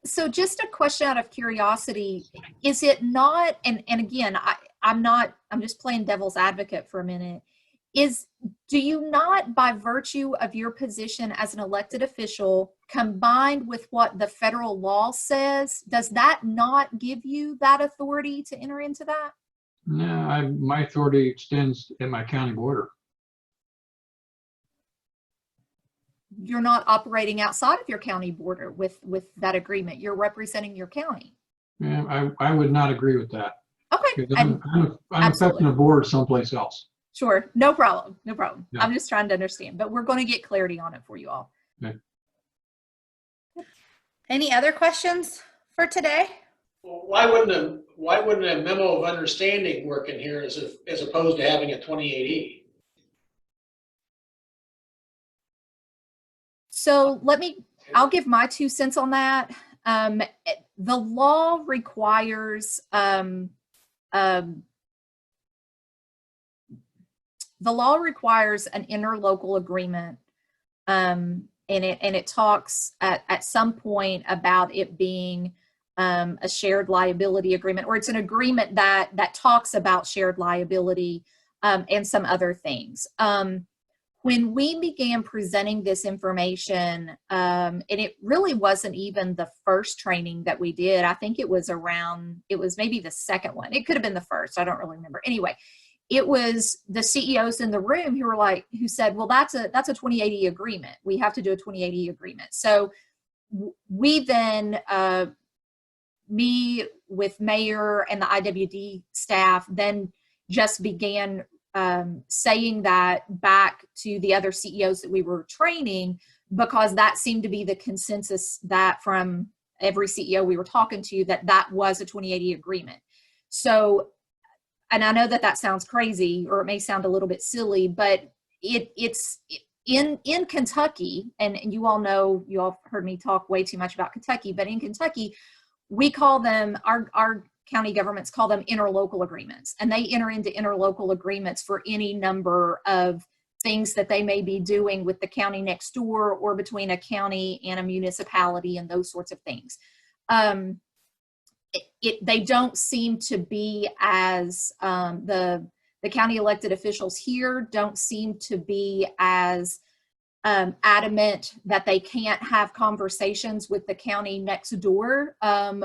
Speaker 2: So just a question out of curiosity, is it not, and again, I'm just playing devil's advocate for a minute, do you not, by virtue of your position as an elected official, combined with what the federal law says, does that not give you that authority to enter into that?
Speaker 7: No, my authority extends at my county border.
Speaker 2: You're not operating outside of your county border with that agreement. You're representing your county.
Speaker 7: Yeah, I would not agree with that.
Speaker 2: Okay.
Speaker 7: I'm affecting a board someplace else.
Speaker 2: Sure. No problem. No problem.
Speaker 7: Yeah.
Speaker 2: I'm just trying to understand, but we're going to get clarity on it for you all.
Speaker 7: Okay.
Speaker 1: Any other questions for today?
Speaker 8: Well, why wouldn't a memo of understanding work in here as opposed to having a 28E?
Speaker 2: So I'll give my 2 cents on that. The law requires, an interlocal agreement, and it talks at some point about it being a shared liability agreement, or it's an agreement that talks about shared liability and some other things. When we began presenting this information, and it really wasn't even the first training that we did. I think it was maybe the second one. It could have been the first. I don't really remember. Anyway, it was the CEOs in the room who said, well, that's a 2080 agreement. We have to do a 2080 agreement. So we then, me with Mayor and the IWD staff, then just began saying that back to the other CEOs that we were training, because that seemed to be the consensus that from every CEO we were talking to, that was a 2080 agreement. So, and I know that sounds crazy, or it may sound a little bit silly, but it's in Kentucky, and you all heard me talk way too much about Kentucky, but in Kentucky, we call them, our county governments call them interlocal agreements, and they enter into interlocal agreements for any number of things that they may be doing with the county next door, or between a county and a municipality, and those sorts of things. They don't seem to be as, the county elected officials here don't seem to be as adamant that they can't have conversations with the county next door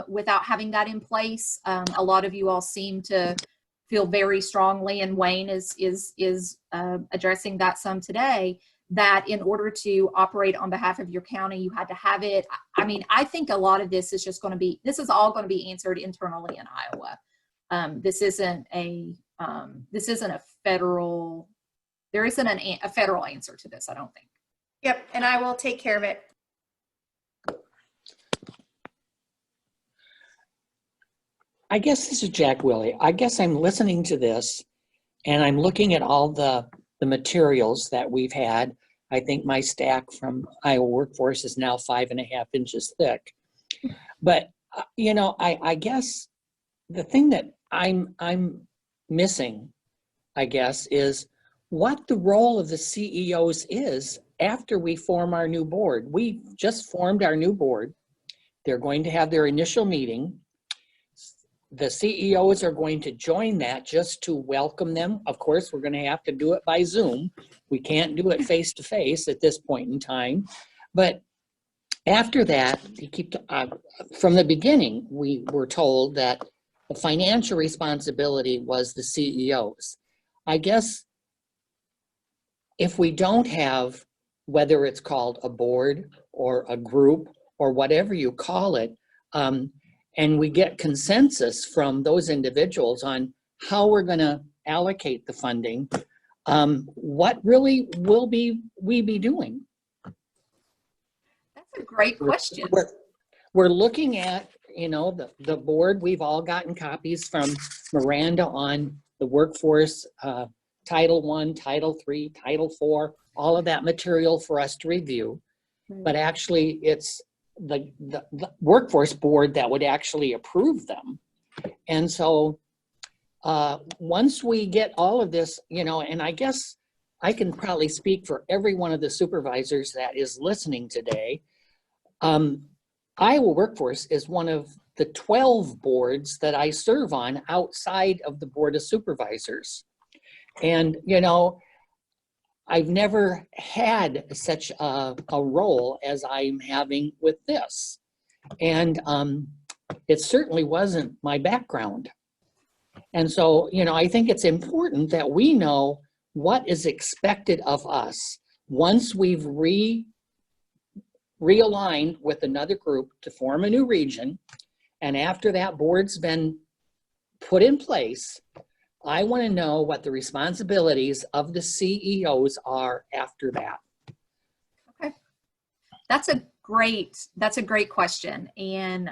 Speaker 2: without having that in place. A lot of you all seem to feel very strongly, and Wayne is addressing that some today, that in order to operate on behalf of your county, you had to have it. I mean, I think a lot of this is all going to be answered internally in Iowa. This isn't a federal, there isn't a federal answer to this, I don't think.
Speaker 1: Yep, and I will take care of it.
Speaker 4: I guess this is Jack Willie. I guess I'm listening to this, and I'm looking at all the materials that we've had. I think my stack from Iowa Workforce is now 5.5 inches thick. But I guess the thing that I'm missing, I guess, is what the role of the CEOs is after we form our new board. We just formed our new board. They're going to have their initial meeting. the CEOs are going to join that just to welcome them. Of course, we're going to have to do it by Zoom. We can't do it face to face at this point in time. But after that, from the beginning, we were told that the financial responsibility was the CEOs. I guess if we don't have, whether it's called a board or a group or whatever you call it, and we get consensus from those individuals on how we're going to allocate the funding, what really will we be doing?
Speaker 2: That's a great question.
Speaker 4: We're looking at, you know, the board. We've all gotten copies from Miranda on the workforce, Title I, Title III, Title IV, all of that material for us to review. But actually, it's the workforce board that would actually approve them. And so once we get all of this, you know, and I guess I can probably speak for every one of the supervisors that is listening today. Iowa Workforce is one of the 12 boards that I serve on outside of the Board of Supervisors. And, you know, I've never had such a role as I'm having with this. And it certainly wasn't my background. And so, you know, I think it's important that we know what is expected of us once we've realigned with another group to form a new region. And after that board's been put in place, I want to know what the responsibilities of the CEOs are after that.
Speaker 2: Okay. That's a great question. And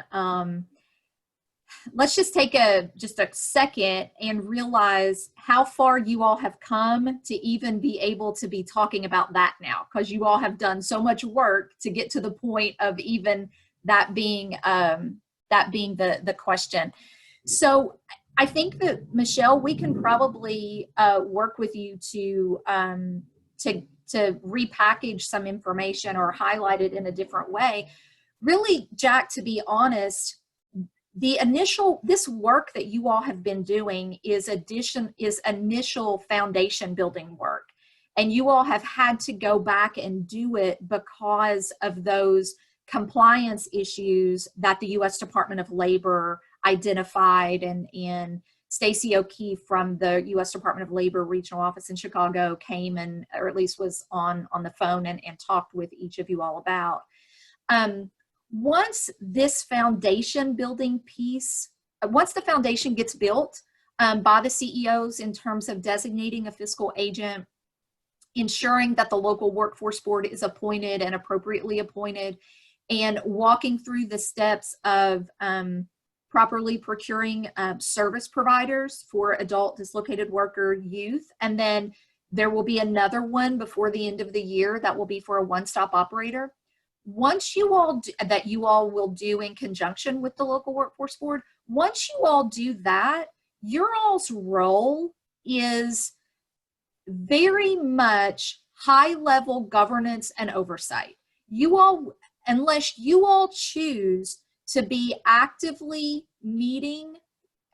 Speaker 2: let's just take just a second and realize how far you all have come to even be able to be talking about that now, because you all have done so much work to get to the point of even that being the question. So I think that, Michelle, we can probably work with you to repackage some information or highlight it in a different way. Really, Jack, to be honest, this work that you all have been doing is initial foundation building work. And you all have had to go back and do it because of those compliance issues that the U.S. Department of Labor identified, and Stacy O'Keefe from the U.S. Department of Labor regional office in Chicago came or at least was on the phone and talked with each of you all about. Once this foundation building piece, once the foundation gets built by the CEOs in terms of designating a fiscal agent, ensuring that the local workforce board is appointed and appropriately appointed, and walking through the steps of properly procuring service providers for adult dislocated worker youth. And then there will be another one before the end of the year that will be for a one-stop operator. Once you all that you all will do in conjunction with the local workforce board, once you all do that, your all's role is very much high-level governance and oversight. You all, unless you all choose to be actively meeting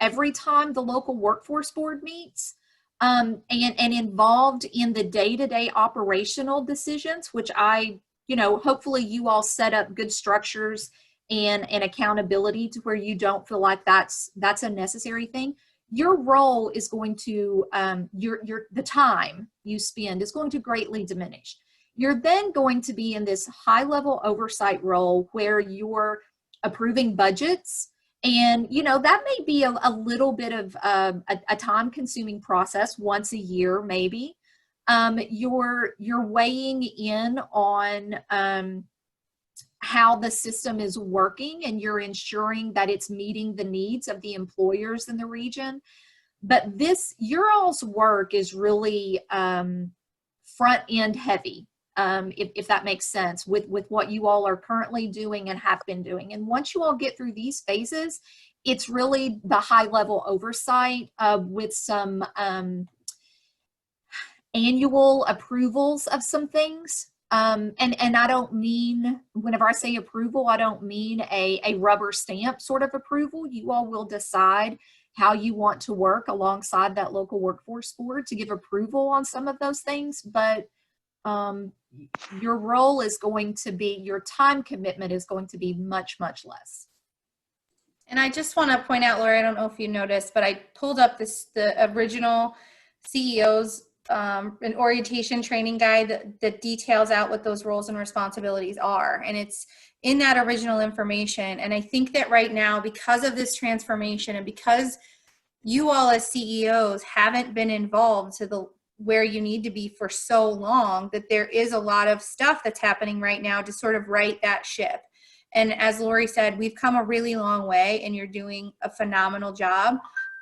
Speaker 2: every time the local workforce board meets, and involved in the day-to-day operational decisions, which hopefully you all set up good structures and accountability to where you don't feel like that's a necessary thing. Your role is going to, the time you spend is going to greatly diminish. You're then going to be in this high-level oversight role where you're approving budgets. And, that may be a little bit of a time-consuming process once a year, maybe. You're weighing in on how the system is working, and you're ensuring that it's meeting the needs of the employers in the region. But your all's work is really front-end heavy, if that makes sense, with what you all are currently doing and have been doing. And once you all get through these phases, it's really the high-level oversight with some annual approvals of some things. And I don't mean, whenever I say approval, I don't mean a rubber stamp sort of approval. You all will decide how you want to work alongside that local workforce board to give approval on some of those things. But your role is going to be, your time commitment is going to be much, much less.
Speaker 1: And I just want to point out, Lori, I don't know if you noticed, but I pulled up the original CEO's an orientation training guide that details out what those roles and responsibilities are. And it's in that original information. And I think that right now, because of this transformation and because you all as CEOs haven't been involved to where you need to be for so long, that there is a lot of stuff that's happening right now to sort of right that ship. And as Lori said, we've come a really long way and you're doing a phenomenal job.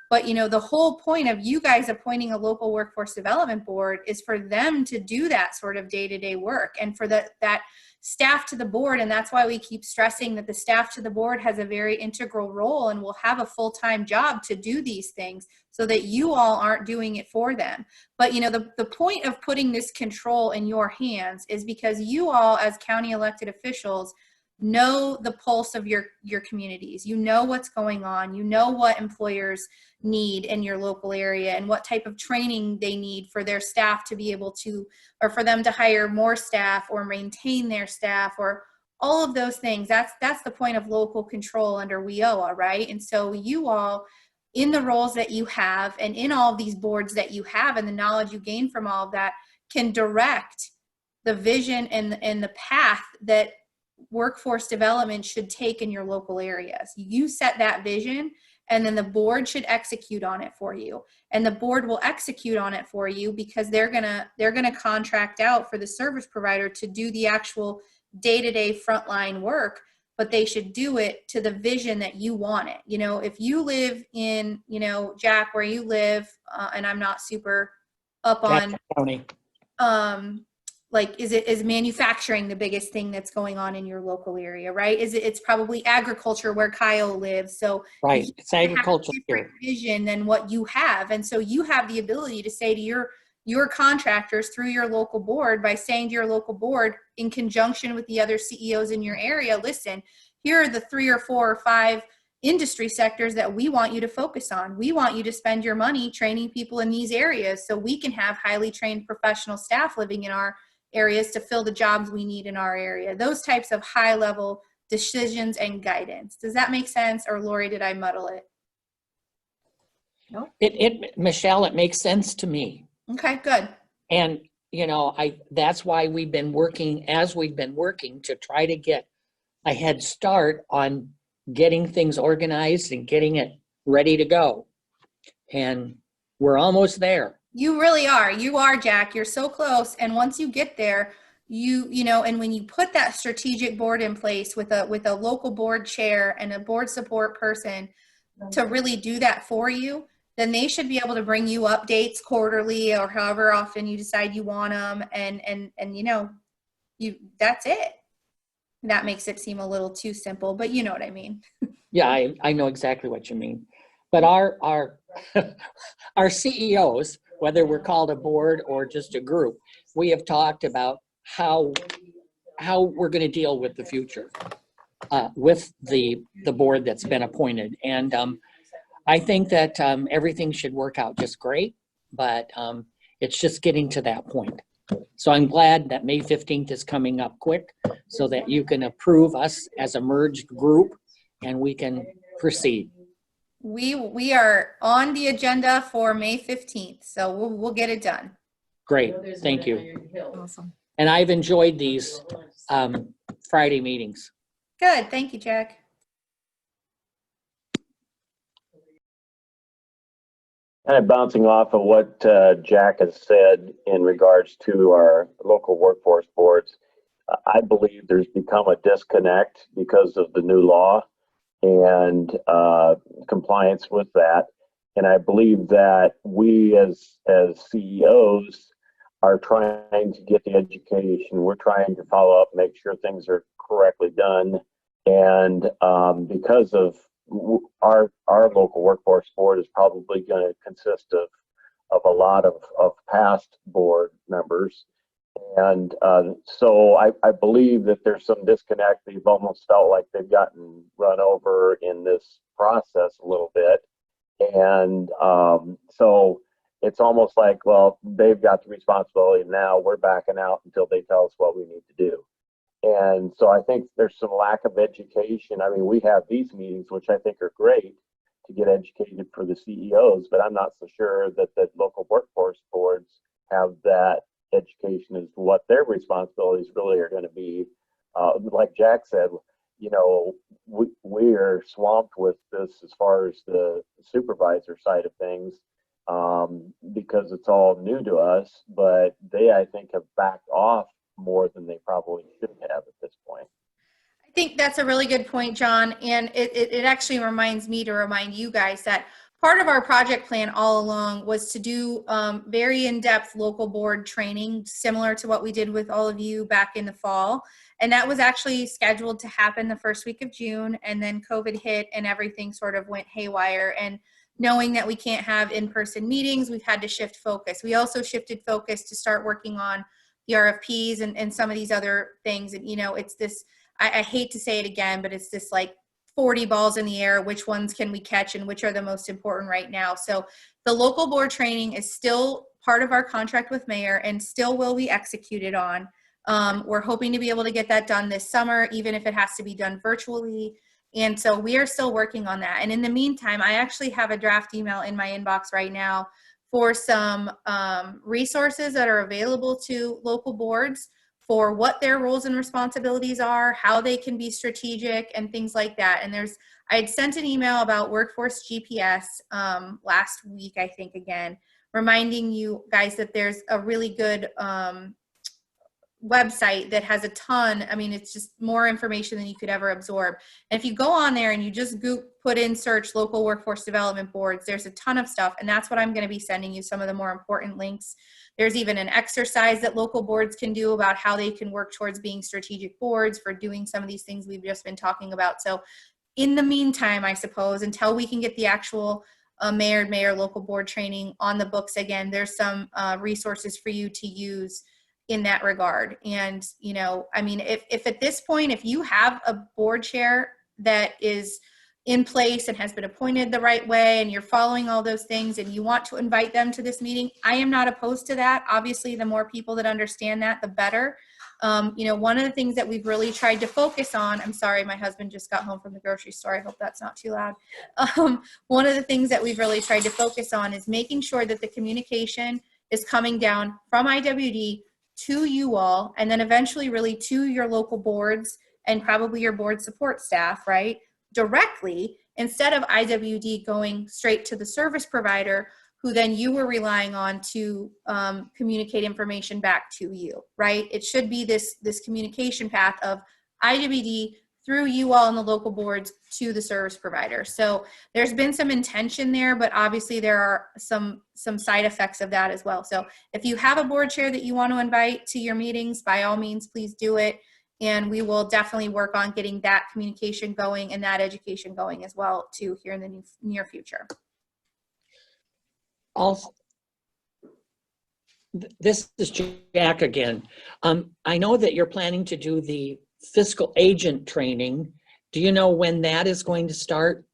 Speaker 1: But, you know, the whole point of you guys appointing a local workforce development board is for them to do that sort of day-to-day work and for that staff to the board. And that's why we keep stressing that the staff to the board has a very integral role and will have a full-time job to do these things so that you all aren't doing it for them. But, you know, the point of putting this control in your hands is because you all as county elected officials know the pulse of your communities. You know what's going on. You know what employers need in your local area and what type of training they need for their staff to be able to, or for them to hire more staff or maintain their staff or all of those things. That's the point of local control under WIOA, right? And so you all, in the roles that you have and in all of these boards that you have and the knowledge you gain from all of that, can direct the vision and the path that workforce development should take in your local areas. You set that vision and then the board should execute on it for you. And the board will execute on it for you because they're gonna contract out for the service provider to do the actual day-to-day frontline work, but they should do it to the vision that you want it. You know, if you live in, you know, Jack, where you live, and I'm not super up on,
Speaker 4: County.
Speaker 1: like, is manufacturing the biggest thing that's going on in your local area, right? It's probably agriculture where Kyle lives. So
Speaker 4: Right, it's agriculture
Speaker 1: different
Speaker 4: here.
Speaker 1: vision than what you have. And so you have the ability to say to your contractors through your local board, by saying to your local board in conjunction with the other CEOs in your area, listen, here are the 3 or 4 or 5 industry sectors that we want you to focus on. We want you to spend your money training people in these areas so we can have highly trained professional staff living in our areas to fill the jobs we need in our area. Those types of high level decisions and guidance. Does that make sense? Or Lori, did I muddle it?
Speaker 2: No.
Speaker 4: Michelle, it makes sense to me.
Speaker 1: Okay, good.
Speaker 4: And, you know, that's why we've been working to try to get a head start on getting things organized and getting it ready to go. And we're almost there.
Speaker 1: You really are. You are, Jack. You're so close. And once you get there, you know, and when you put that strategic board in place with a local board chair and a board support person to really do that for you, then they should be able to bring you updates quarterly or however often you decide you want them. And you know, that's it. That makes it seem a little too simple, but you know what I mean.
Speaker 4: Yeah, I know exactly what you mean. But our our CEOs, whether we're called a board or just a group, we have talked about how we're going to deal with the future with the board that's been appointed. And I think that everything should work out just great, but it's just getting to that point. So I'm glad that May 15th is coming up quick so that you can approve us as a merged group and we can proceed.
Speaker 1: We are on the agenda for May 15th, so we'll get it done.
Speaker 4: Great, thank you.
Speaker 2: Awesome.
Speaker 4: And I've enjoyed these Friday meetings.
Speaker 1: Good, thank you, Jack.
Speaker 9: Kind of bouncing off of what Jack has said in regards to our local workforce boards, I believe there's become a disconnect because of the new law and compliance with that. And I believe that we as CEOs are trying to get the education. We're trying to follow up, make sure things are correctly done. And because of our local workforce board is probably going to consist of a lot of past board members. And so I believe that there's some disconnect. They've almost felt like they've gotten run over in this process a little bit. And so it's almost like, well, they've got the responsibility now. We're backing out until they tell us what we need to do. And so I think there's some lack of education. I mean, we have these meetings, which I think are great to get educated for the CEOs, but I'm not so sure that the local workforce boards have that education as to what their responsibilities really are going to be. Like Jack said, you know, we are swamped with this as far as the supervisor side of things, because it's all new to us, but they, I think, have backed off more than they probably should have at this point.
Speaker 1: I think that's a really good point, John. And it actually reminds me to remind you guys that part of our project plan all along was to do very in-depth local board training, similar to what we did with all of you back in the fall. And that was actually scheduled to happen the first week of June. And then COVID hit and everything sort of went haywire. And knowing that we can't have in-person meetings, we've had to shift focus. We also shifted focus to start working on the RFPs and some of these other things. And, you know, it's this, I hate to say it again, but it's this like 40 balls in the air. Which ones can we catch and which are the most important right now? So the local board training is still part of our contract with Mayor and still will be executed on. We're hoping to be able to get that done this summer, even if it has to be done virtually. And so we are still working on that. And in the meantime, I actually have a draft email in my inbox right now for some resources that are available to local boards for what their roles and responsibilities are, how they can be strategic and things like that. And I had sent an email about workforce GPS last week, I think, again, reminding you guys that there's a really good website that has a ton. I mean, it's just more information than you could ever absorb. And if you go on there and you just put in search local workforce development boards, there's a ton of stuff. And that's what I'm going to be sending you, some of the more important links. There's even an exercise that local boards can do about how they can work towards being strategic boards for doing some of these things we've just been talking about. So in the meantime, I suppose, until we can get the actual mayor local board training on the books again, there's some resources for you to use in that regard. And, you know, I mean, if at this point, if you have a board chair that is in place and has been appointed the right way and you're following all those things and you want to invite them to this meeting, I am not opposed to that. Obviously, the more people that understand that, the better. You know, one of the things that we've really tried to focus on, I'm sorry, my husband just got home from the grocery store. I hope that's not too loud. One of the things that we've really tried to focus on is making sure that the communication is coming down from IWD to you all, and then eventually really to your local boards and probably your board support staff, right? Directly, instead of IWD going straight to the service provider, who then you were relying on to communicate information back to you, right? It should be this communication path of IWD through you all in the local boards to the service provider. So there's been some intention there, but obviously there are some side effects of that as well. So if you have a board chair that you want to invite to your meetings, by all means, please do it. And we will definitely work on getting that communication going and that education going as well too here in the near future.
Speaker 4: Also, this is Jack again. I know that you're planning to do the fiscal agent training. Do you know when that is going to start?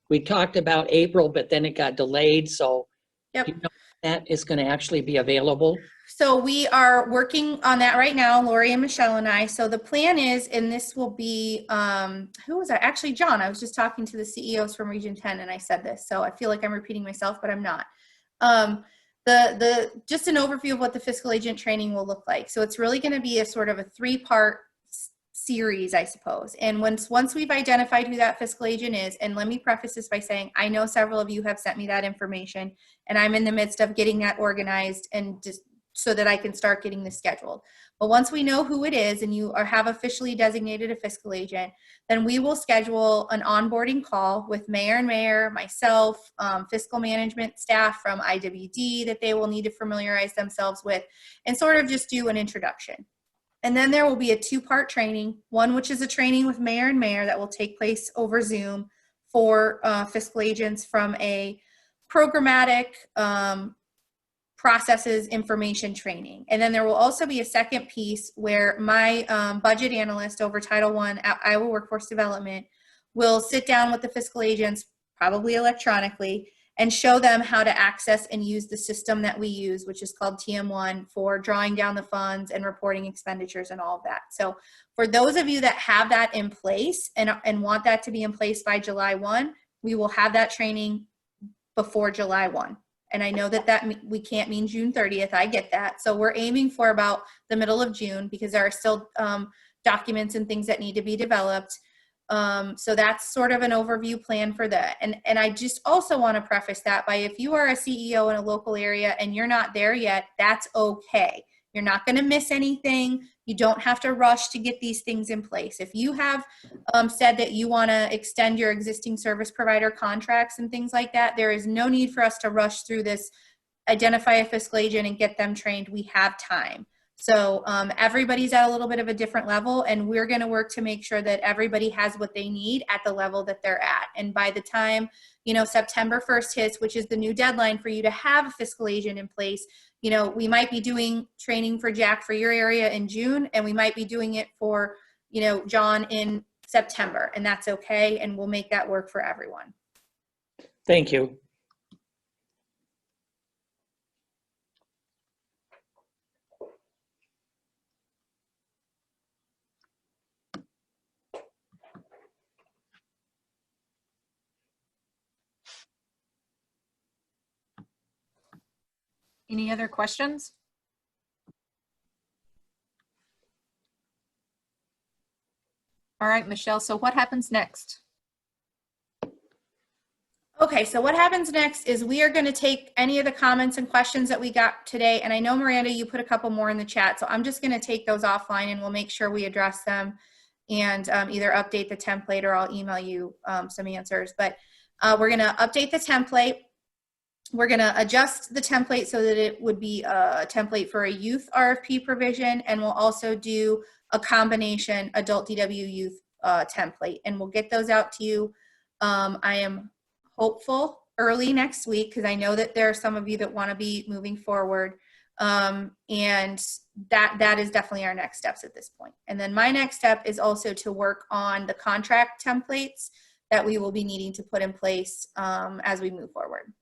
Speaker 4: We talked about April, but then it got delayed. So
Speaker 1: yep.
Speaker 4: Do you know when that is going to actually be available?
Speaker 1: So we are working on that right now, Lori and Michelle and I. So the plan is, and this will be, who was I? Actually, John. I was just talking to the CEOs from Region 10 and I said this. So I feel like I'm repeating myself, but I'm not. Just an overview of what the fiscal agent training will look like. So it's really going to be a sort of a 3-part series, I suppose. And once we've identified who that fiscal agent is, and let me preface this by saying, I know several of you have sent me that information and I'm in the midst of getting that organized and just so that I can start getting this scheduled. But once we know who it is and you have officially designated a fiscal agent, then we will schedule an onboarding call with Mayor, myself, fiscal management staff from IWD that they will need to familiarize themselves with and sort of just do an introduction. And then there will be a 2-part training, one which is a training with Mayor that will take place over Zoom for fiscal agents from a programmatic, processes information training. And then there will also be a second piece where my budget analyst over Title I at Iowa Workforce Development will sit down with the fiscal agents, probably electronically, and show them how to access and use the system that we use, which is called TM1, for drawing down the funds and reporting expenditures and all of that. So for those of you that have that in place and want that to be in place by July 1, we will have that training before July 1. And I know that we can't mean June 30th. I get that. So we're aiming for about the middle of June, because there are still documents and things that need to be developed. So that's sort of an overview plan for that. And I just also want to preface that by, if you are a CEO in a local area and you're not there yet, that's okay. You're not going to miss anything. You don't have to rush to get these things in place. If you have said that you want to extend your existing service provider contracts and things like that, there is no need for us to rush through this. Identify a fiscal agent and get them trained. We have time. So everybody's at a little bit of a different level, and we're going to work to make sure that everybody has what they need at the level that they're at. And by the time, September 1st hits, which is the new deadline for you to have a fiscal agent in place, we might be doing training for Jack for your area in June, and we might be doing it for, John in September, and that's okay. And we'll make that work for everyone.
Speaker 4: Thank you.
Speaker 2: Any other questions? All right, Michelle, so what happens next?
Speaker 1: Okay, so what happens next is we are going to take any of the comments and questions that we got today. And I know, Miranda, you put a couple more in the chat, so I'm just going to take those offline and we'll make sure we address them and either update the template or I'll email you some answers. But we're going to update the template. We're going to adjust the template so that it would be a template for a youth RFP provision, and we'll also do a combination adult DW youth template, and we'll get those out to you. I am hopeful early next week, because I know that there are some of you that want to be moving forward, and that is definitely our next steps at this point. And then my next step is also to work on the contract templates that we will be needing to put in place as we move forward.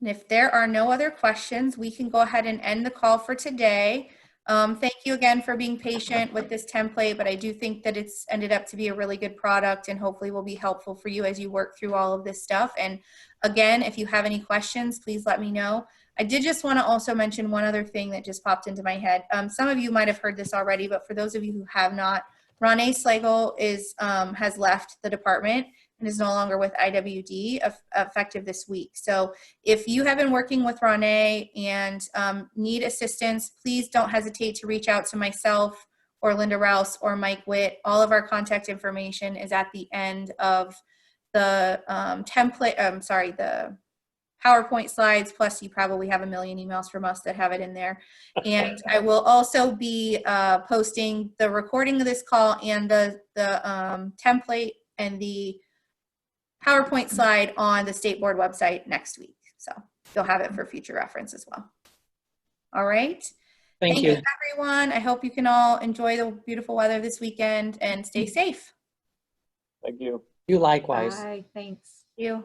Speaker 1: And if there are no other questions, we can go ahead and end the call for today. Thank you again for being patient with this template, but I do think that it's ended up to be a really good product and hopefully will be helpful for you as you work through all of this stuff. And again, if you have any questions, please let me know. I did just want to also mention one other thing that just popped into my head. Some of you might have heard this already, but for those of you who have not, Ronnie Slagle has left the department and is no longer with IWD effective this week. So if you have been working with Ronnie and need assistance, please don't hesitate to reach out to myself or Linda Rouse or Mike Witt. All of our contact information is at the end of the the PowerPoint slides, plus you probably have a million emails from us that have it in there. And I will also be posting the recording of this call and the template and the PowerPoint slide on the state board website next week. So you'll have it for future reference as well. All right.
Speaker 4: Thank you.
Speaker 1: Everyone. I hope you can all enjoy the beautiful weather this weekend and stay safe.
Speaker 9: Thank you.
Speaker 4: You likewise.
Speaker 2: Bye, thanks.
Speaker 1: Thank you.